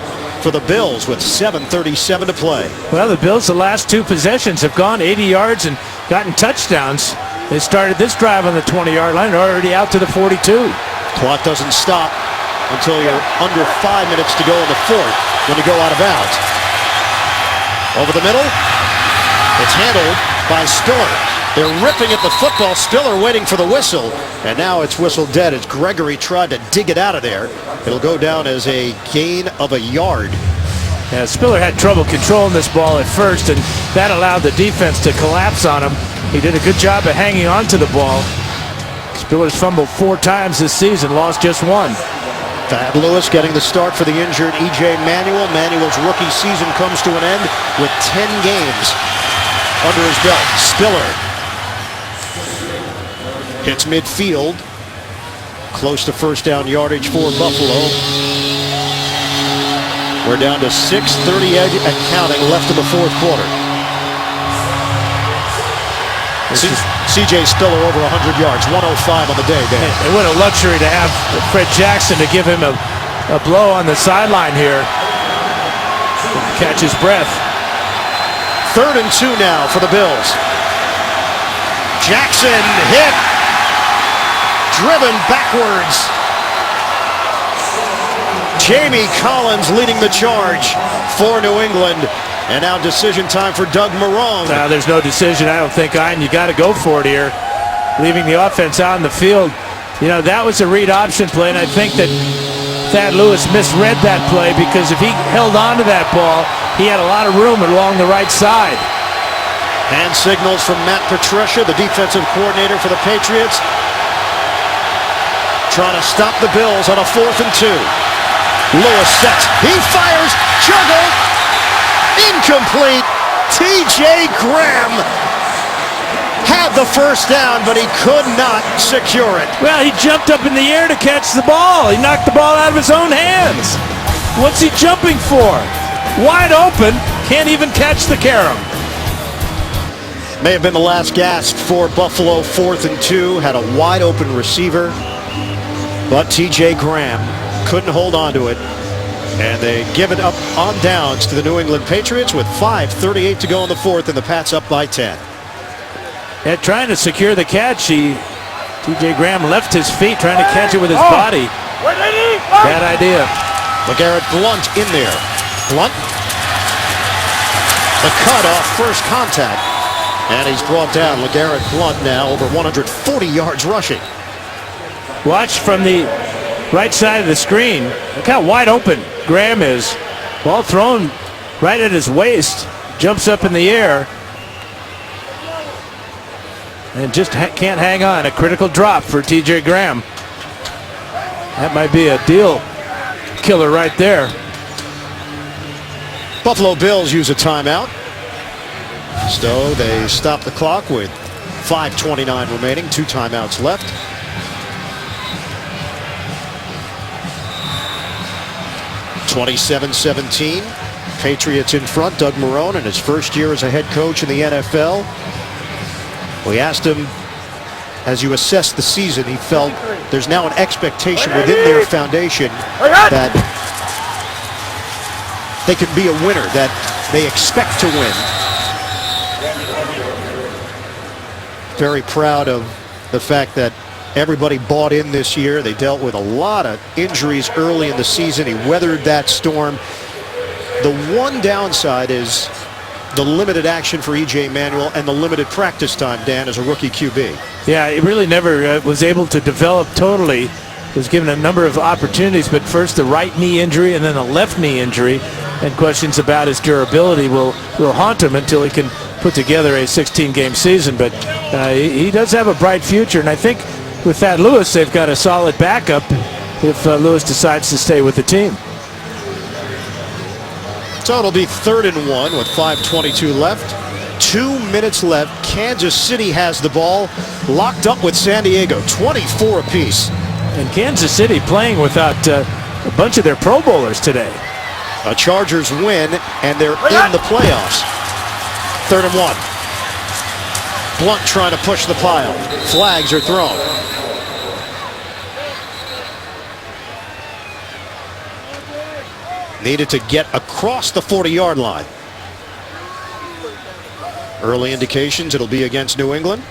for the Bills with 7:37 to play. Well, the Bills, the last 2 possessions have gone 80 yards and gotten touchdowns. They started this drive on the 20-yard line. They're already out to the 42. Clock doesn't stop until you're under 5 minutes to go in the fourth when you go out of bounds. Over the middle. It's handled by Spiller. They're ripping at the football. Spiller waiting for the whistle. And now it's whistle dead as Gregory tried to dig it out of there. It'll go down as a gain of a yard. Yeah, Spiller had trouble controlling this ball at first, and that allowed the defense to collapse on him. He did a good job of hanging on to the ball. Spiller's fumbled 4 times this season, lost just 1. Thad Lewis getting the start for the injured E.J. Manuel. Manuel's rookie season comes to an end with 10 games under his belt. Spiller hits midfield. Close to first down yardage for Buffalo. We're down to 6:30 and counting left in the fourth quarter. C.J. Spiller over 100 yards, 105 on the day, Dan. And what a luxury to have Fred Jackson to give him a blow on the sideline here. Catch his breath. 3rd and 2 now for the Bills. Jackson hit. Driven backwards. Jamie Collins leading the charge for New England. And now decision time for Doug Marrone. Now there's no decision, I don't think, Ian. You got to go for it here. Leaving the offense out in the field. You know, that was a read option play, and I think that Thad Lewis misread that play because if he held on to that ball, he had a lot of room along the right side. Hand signals from Matt Patricia, the defensive coordinator for the Patriots. Trying to stop the Bills on a 4th and 2. Lewis sets. He fires. Juggle. Incomplete. T.J. Graham had the first down, but he could not secure it. Well, he jumped up in the air to catch the ball. He knocked the ball out of his own hands. What's he jumping for? Wide open. Can't even catch the carom. May have been the last gasp for Buffalo. 4th and 2. Had a wide open receiver. But T.J. Graham couldn't hold on to it. And they give it up on downs to the New England Patriots with 5:38 to go in the fourth, and the Pats up by 10. Yeah, trying to secure the catch. T.J. Graham left his feet trying to catch it with his body. Bad idea. LeGarrette Blount in there. Blount. The cut off first contact. And he's brought down. LeGarrette Blount now over 140 yards rushing. Watch from the right side of the screen. Look how wide open Graham is. Ball thrown right at his waist. Jumps up in the air. And just can't hang on. A critical drop for T.J. Graham. That might be a deal killer right there. Buffalo Bills use a timeout. So they stop the clock with 5:29 remaining. 2 timeouts left. (27-17). Patriots in front. Doug Marrone in his first year as a head coach in the NFL. We asked him, as you assess the season, he felt there's now an expectation within their foundation that they can be a winner, that they expect to win. Very proud of the fact that everybody bought in this year. They dealt with a lot of injuries early in the season. He weathered that storm. The one downside is the limited action for E.J. Manuel and the limited practice time, Dan, as a rookie QB. Yeah, he really never was able to develop totally was given a number of opportunities, but first the right knee injury and then a left knee injury, and questions about his durability will haunt him until he can put together a 16-game season. But he does have a bright future, and I think with Thad Lewis, they've got a solid backup if Lewis decides to stay with the team. So it'll be 3rd and 1 with 5:22 left. 2 minutes left. Kansas City has the ball, locked up with San Diego, 24 apiece. And Kansas City playing without a bunch of their Pro Bowlers today. The Chargers win, and they're in the playoffs. 3rd and 1. Blunt trying to push the pile. Flags are thrown. Needed to get across the 40-yard line. Early indications it'll be against New England.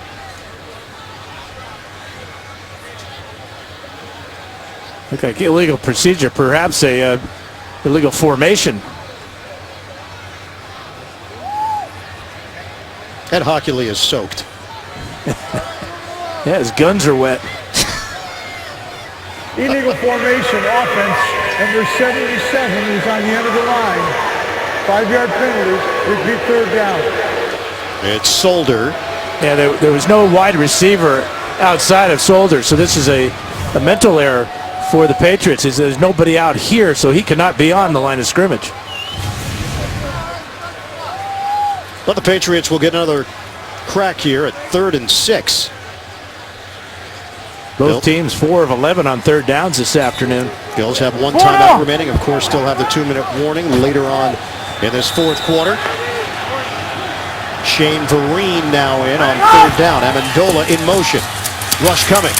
Look like illegal procedure, perhaps a illegal formation. Ed Hockley is soaked. Yeah, his guns are wet. Illegal formation offense. Number 77 is on the end of the line. 5-yard penalty. Repeat 3rd down. It's Solder. Yeah, there was no wide receiver outside of Solder, so this is a mental error for the Patriots. There's nobody out here, so he cannot be on the line of scrimmage. But the Patriots will get another crack here at 3rd and 6. Both teams 4 of 11 on 3rd downs this afternoon. Bills have 1 timeout remaining. Of course, still have the 2-minute warning later on in this 4th quarter. Shane Vereen now in on 3rd down. Amendola in motion. Rush coming.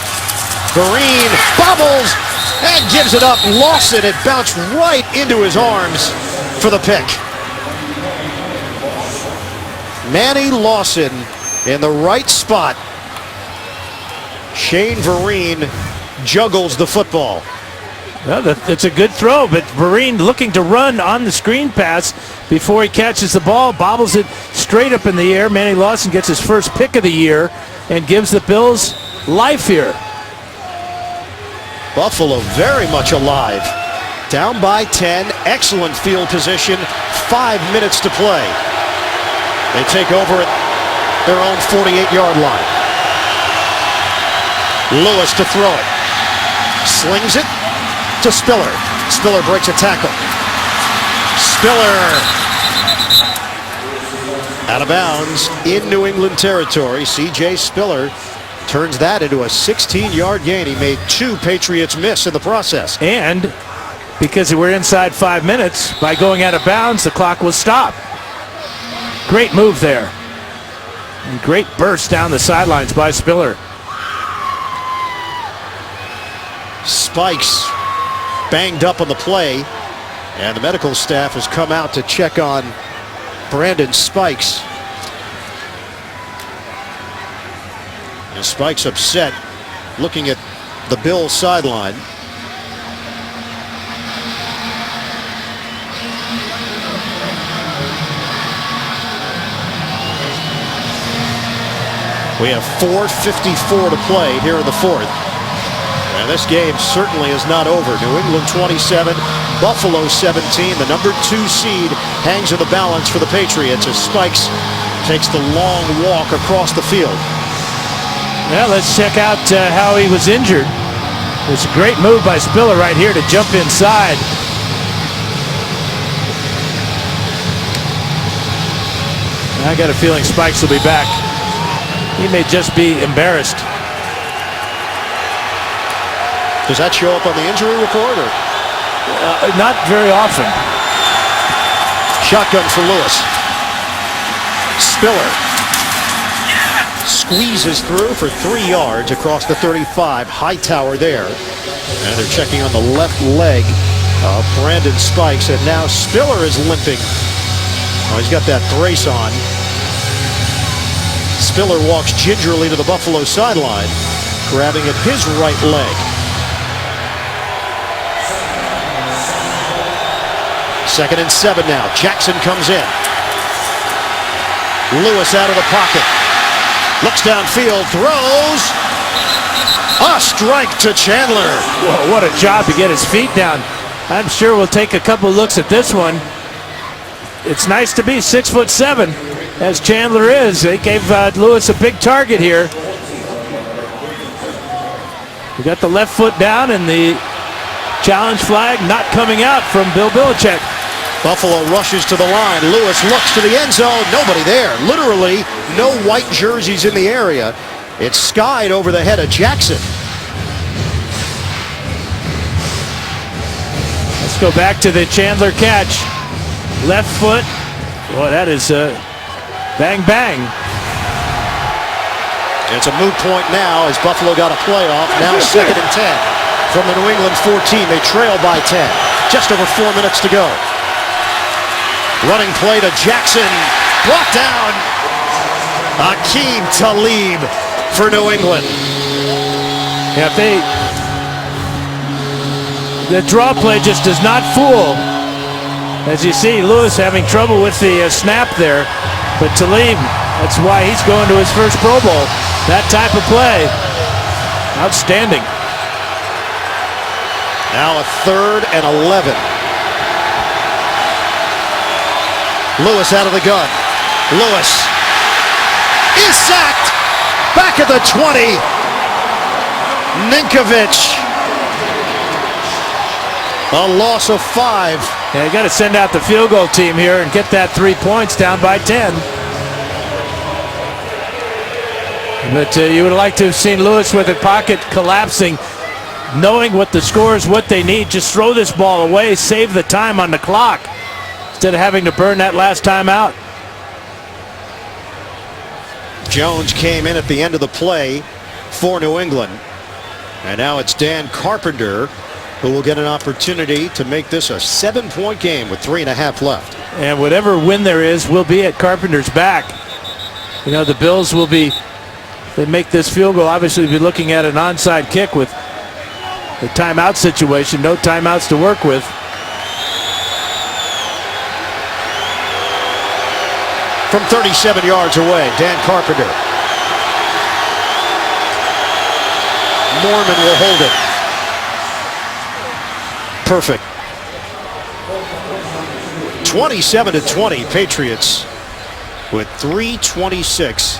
Vereen bobbles and gives it up. Lawson, it bounced right into his arms for the pick. Manny Lawson in the right spot. Shane Vereen juggles the football. Well, it's a good throw, but Vereen looking to run on the screen pass before he catches the ball, bobbles it straight up in the air. Manny Lawson gets his first pick of the year and gives the Bills life here. Buffalo very much alive. Down by 10, excellent field position, 5 minutes to play. They take over at their own 48-yard line. Lewis to throw it. Slings it to Spiller. Spiller breaks a tackle. Spiller out of bounds in New England territory. C.J. Spiller turns that into a 16-yard gain. He made 2 Patriots miss in the process. And because we're inside 5 minutes, by going out of bounds, the clock will stop. Great move there. And great burst down the sidelines by Spiller. Spikes banged up on the play, and the medical staff has come out to check on Brandon Spikes. And Spikes upset, looking at the Bills sideline. We have 4:54 to play here in the 4th. And this game certainly is not over. New England 27, Buffalo 17. The number 2 seed hangs in the balance for the Patriots as Spikes takes the long walk across the field. Well, let's check out how he was injured. It's a great move by Spiller right here to jump inside. I got a feeling Spikes will be back. He may just be embarrassed. Does that show up on the injury report? Or? Not very often. Shotgun for Lewis. Spiller squeezes through for 3 yards across the 35. Hightower there. And they're checking on the left leg of Brandon Spikes. And now Spiller is limping. Oh, he's got that brace on. Spiller walks gingerly to the Buffalo sideline, grabbing at his right leg. Second and 7 now. Jackson comes in. Lewis out of the pocket. Looks downfield, throws. A strike to Chandler. Whoa, what a job to get his feet down. I'm sure we'll take a couple looks at this one. It's nice to be 6'7", as Chandler is. They gave Lewis a big target here. We got the left foot down and the challenge flag not coming out from Bill Belichick. Buffalo rushes to the line. Lewis looks to the end zone. Nobody there. Literally no white jerseys in the area. It's skied over the head of Jackson. Let's go back to the Chandler catch. Left foot. Boy, that is bang, bang. It's a moot point now as Buffalo got a playoff. Now 2nd and 10 from the New England 14. They trail by 10. Just over 4 minutes to go. Running play to Jackson. Brought down. Akeem Talib for New England. Yeah, the draw play just does not fool. As you see, Lewis having trouble with the snap there. But Talib, that's why he's going to his first Pro Bowl. That type of play. Outstanding. Now a 3rd and 11. Lewis out of the gun. Lewis is sacked. Back at the 20. Ninkovich. A loss of 5. Yeah, you got to send out the field goal team here and get that 3 points down by 10. But you would like to have seen Lewis with the pocket collapsing, knowing what the score is, what they need. Just throw this ball away, save the time on the clock, instead of having to burn that last time out. Jones came in at the end of the play for New England. And now it's Dan Carpenter who will get an opportunity to make this a 7-point game with 3.5 left. And whatever win there is will be at Carpenter's back. You know, the Bills will be, they make this field goal, obviously be looking at an onside kick with the timeout situation. No timeouts to work with. From 37 yards away, Dan Carpenter. Mormon will hold it. Perfect. 27-20 Patriots with 3:26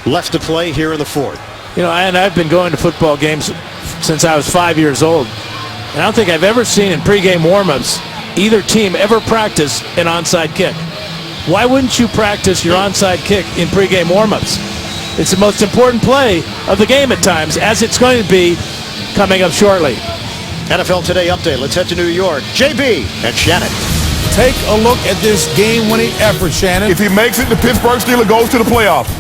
left to play here in the 4th. You know, and I've been going to football games since I was 5 years old. And I don't think I've ever seen in pregame warmups either team ever practice an onside kick. Why wouldn't you practice your onside kick in pregame warmups? It's the most important play of the game at times, as it's going to be coming up shortly. NFL Today update. Let's head to New York. JB and Shannon. Take a look at this game-winning effort, Shannon. If he makes it, the Pittsburgh Steelers goes to the playoffs.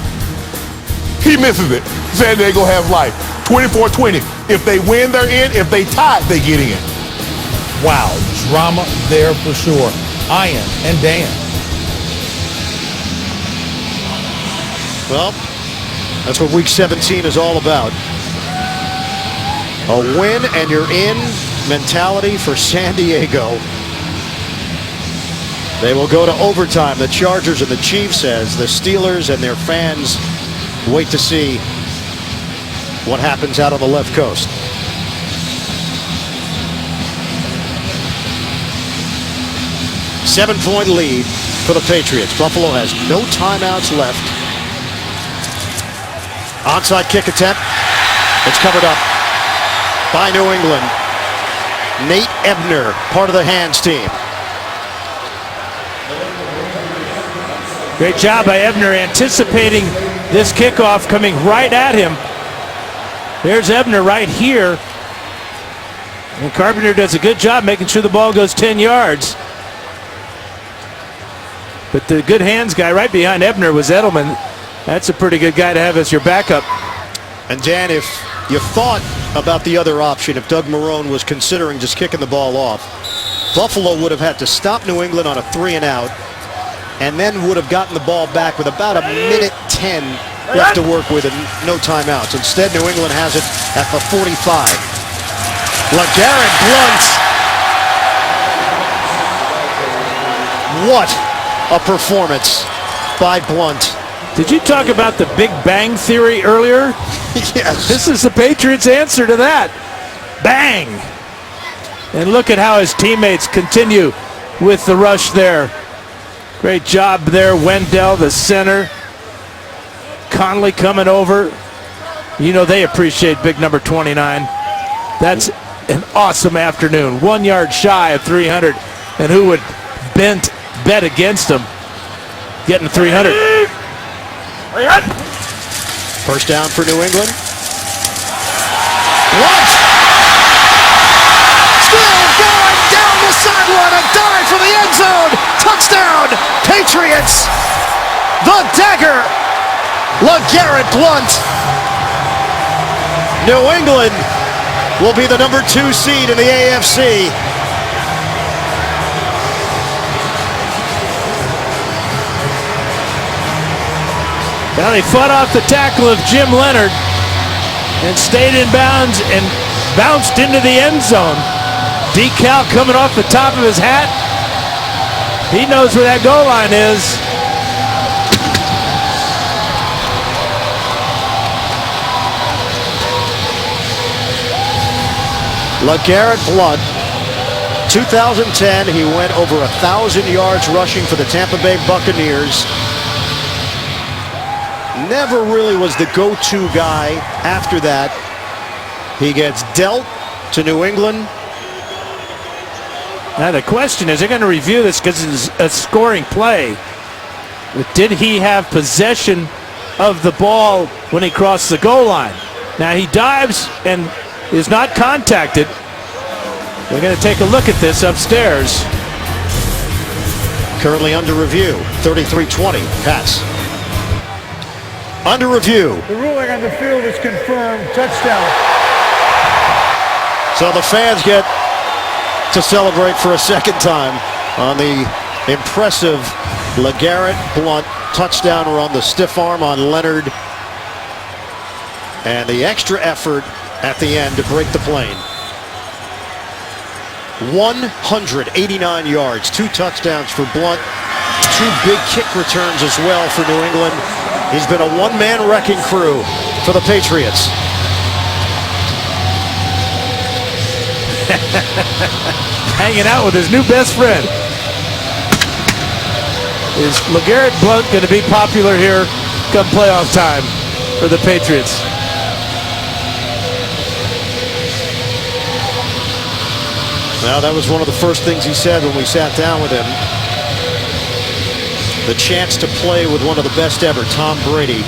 He misses it. San Diego has life. 24-20. If they win, they're in. If they tie, they get in. Wow, drama there for sure. Ian and Dan. Well, that's what Week 17 is all about. A win and you're in mentality for San Diego. They will go to overtime. The Chargers and the Chiefs, as the Steelers and their fans wait to see what happens out on the left coast. Seven-point lead for the Patriots. Buffalo has no timeouts left. Onside kick attempt. It's covered up by New England. Nate Ebner, part of the hands team. Great job by Ebner anticipating this kickoff coming right at him. There's Ebner right here. And Carpenter does a good job making sure the ball goes 10 yards. But the good hands guy right behind Ebner was Edelman. That's a pretty good guy to have as your backup. And Dan, if you thought about the other option, if Doug Marrone was considering just kicking the ball off, Buffalo would have had to stop New England on a 3-and-out, and then would have gotten the ball back with about a minute 10 left to work with and no timeouts. Instead, New England has it at the 45. LeGarrette Blount. What a performance by Blount. Did you talk about the Big Bang Theory earlier? Yes. This is the Patriots' answer to that. Bang! And look at how his teammates continue with the rush there. Great job there. Wendell, the center. Conley coming over. You know they appreciate big number 29. That's an awesome afternoon. 1 yard shy of 300. And who would bet against him getting 300? First down for New England. Blunt! Still going down the sideline. A dive for the end zone. Touchdown, Patriots. The dagger, LeGarrette Blunt. New England will be the number 2 seed in the AFC. Well, he fought off the tackle of Jim Leonard and stayed in bounds and bounced into the end zone. Decal coming off the top of his hat. He knows where that goal line is. LeGarrette Blunt, 2010, he went over 1,000 yards rushing for the Tampa Bay Buccaneers. Never really was the go-to guy after that. He gets dealt to New England. Now the question is, they're going to review this because it's a scoring play. But did he have possession of the ball when he crossed the goal line? Now he dives and is not contacted. We're going to take a look at this upstairs. Currently under review, 33-20, Pats. Under review. The ruling on the field is confirmed. Touchdown. So the fans get to celebrate for a second time on the impressive LeGarrette Blunt touchdown run, the stiff arm on Leonard, and the extra effort at the end to break the plane. 189 yards, 2 touchdowns for Blunt, 2 big kick returns as well for New England. He's been a one-man wrecking crew for the Patriots. Hanging out with his new best friend. Is LeGarrette Blunt going to be popular here come playoff time for the Patriots? Well, that was one of the first things he said when we sat down with him. The chance to play with one of the best ever, Tom Brady.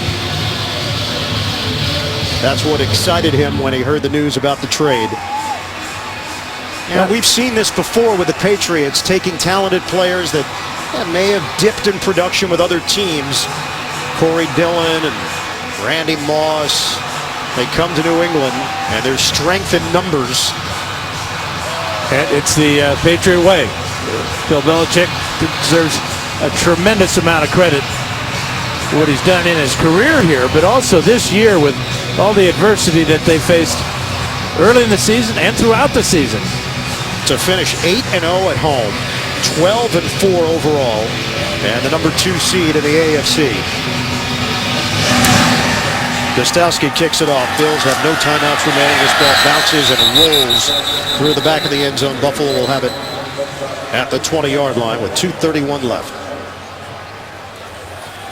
That's what excited him when he heard the news about the trade. And we've seen this before with the Patriots, taking talented players that may have dipped in production with other teams. Corey Dillon and Randy Moss. They come to New England, and there's strength in numbers. And it's the Patriot way. Bill Belichick deserves a tremendous amount of credit for what he's done in his career here, but also this year with all the adversity that they faced early in the season and throughout the season. To finish 8-0 at home, 12-4 overall, and the number 2 seed in the AFC. Gostowski kicks it off. Bills have no timeouts remaining. This ball bounces and rolls through the back of the end zone. Buffalo will have it at the 20-yard line with 2:31 left.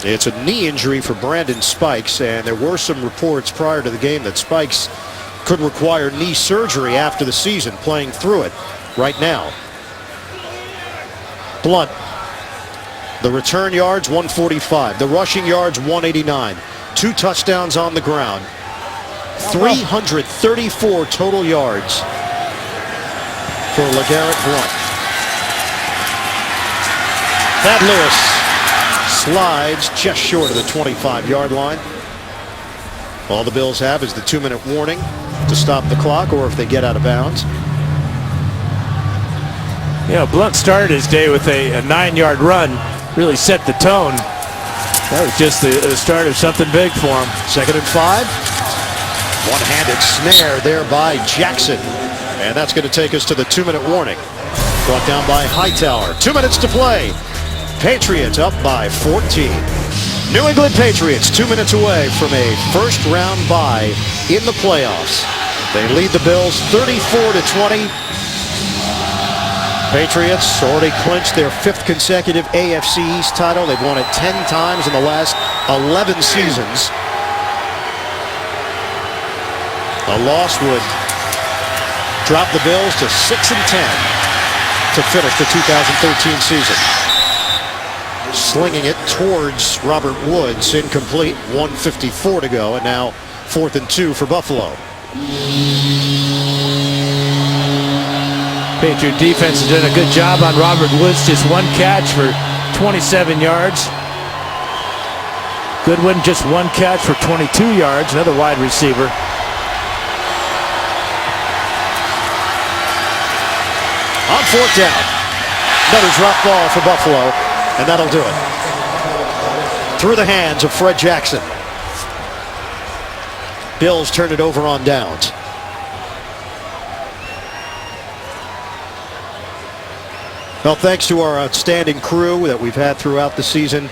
It's a knee injury for Brandon Spikes, and there were some reports prior to the game that Spikes could require knee surgery after the season, playing through it right now. Blunt, the return yards 145, the rushing yards 189, 2 touchdowns on the ground, 334 total yards for LeGarrette Blunt. Thad Lewis slides just short of the 25-yard line. All the Bills have is the 2-minute warning to stop the clock, or if they get out of bounds. You know, Blunt started his day with a 9-yard run, really set the tone. That was just the start of something big for him. 2nd and 5. One-handed snare there by Jackson. And that's going to take us to the 2-minute warning. Brought down by Hightower. 2 minutes to play. Patriots up by 14. New England Patriots 2 minutes away from a first-round bye in the playoffs. They lead the Bills 34-20. Patriots already clinched their 5th consecutive AFC East title. They've won it 10 times in the last 11 seasons. A loss would drop the Bills to 6-10 to finish the 2013 season. Slinging it towards Robert Woods, incomplete, 1:54 to go, and now 4th and 2 for Buffalo. Patriot defense has done a good job on Robert Woods. Just one catch for 27 yards. Goodwin just one catch for 22 yards, another wide receiver. On 4th down, another drop ball for Buffalo, and that'll do it. Through the hands of Fred Jackson. Bills turn it over on downs. Well, thanks to our outstanding crew that we've had throughout the season.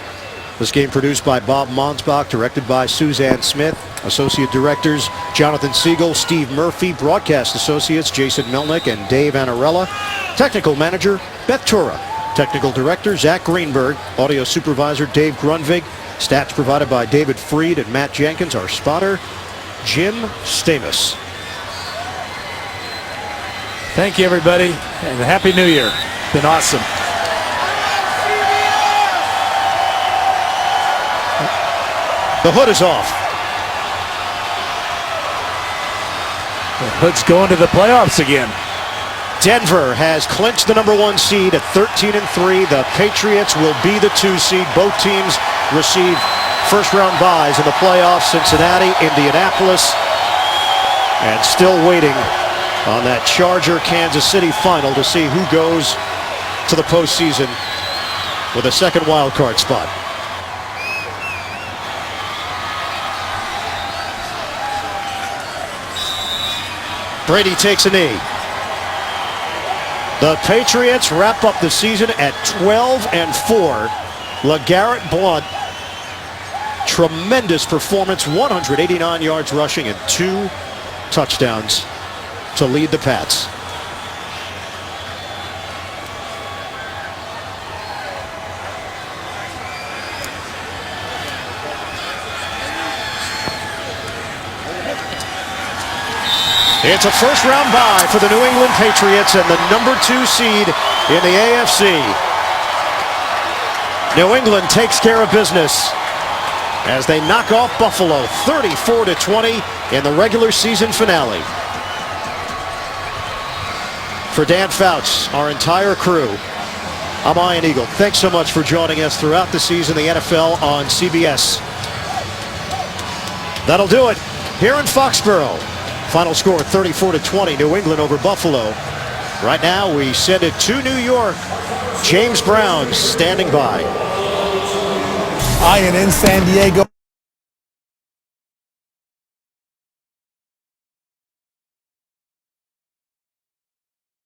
This game produced by Bob Monsbach, directed by Suzanne Smith. Associate directors Jonathan Siegel, Steve Murphy. Broadcast associates Jason Melnick and Dave Anarella. Technical manager Beth Tura. Technical director Zach Greenberg. Audio supervisor Dave Grunvig. Stats provided by David Freed and Matt Jenkins. Our spotter Jim Stamus. Thank you, everybody, and Happy New Year. Been awesome. The hood is off. The Hood's going to the playoffs again. Denver has clinched the #1 seed at 13-3. The Patriots will be the 2 seed. Both teams receive first-round byes in the playoffs. Cincinnati, Indianapolis, and still waiting on that Charger-Kansas City final to see who goes to the postseason with a second wild card spot. Brady takes a knee. The Patriots wrap up the season at 12-4. LeGarrette Blount, tremendous performance, 189 yards rushing and 2 touchdowns to lead the Pats. It's a first-round bye for the New England Patriots and the #2 seed in the AFC. New England takes care of business as they knock off Buffalo 34-20 in the regular season finale. For Dan Fouts, our entire crew, I'm Ian Eagle. Thanks so much for joining us throughout the season, the NFL on CBS. That'll do it here in Foxborough. Final score 34-20, New England over Buffalo. Right now we send it to New York. James Brown standing by. Ian in San Diego.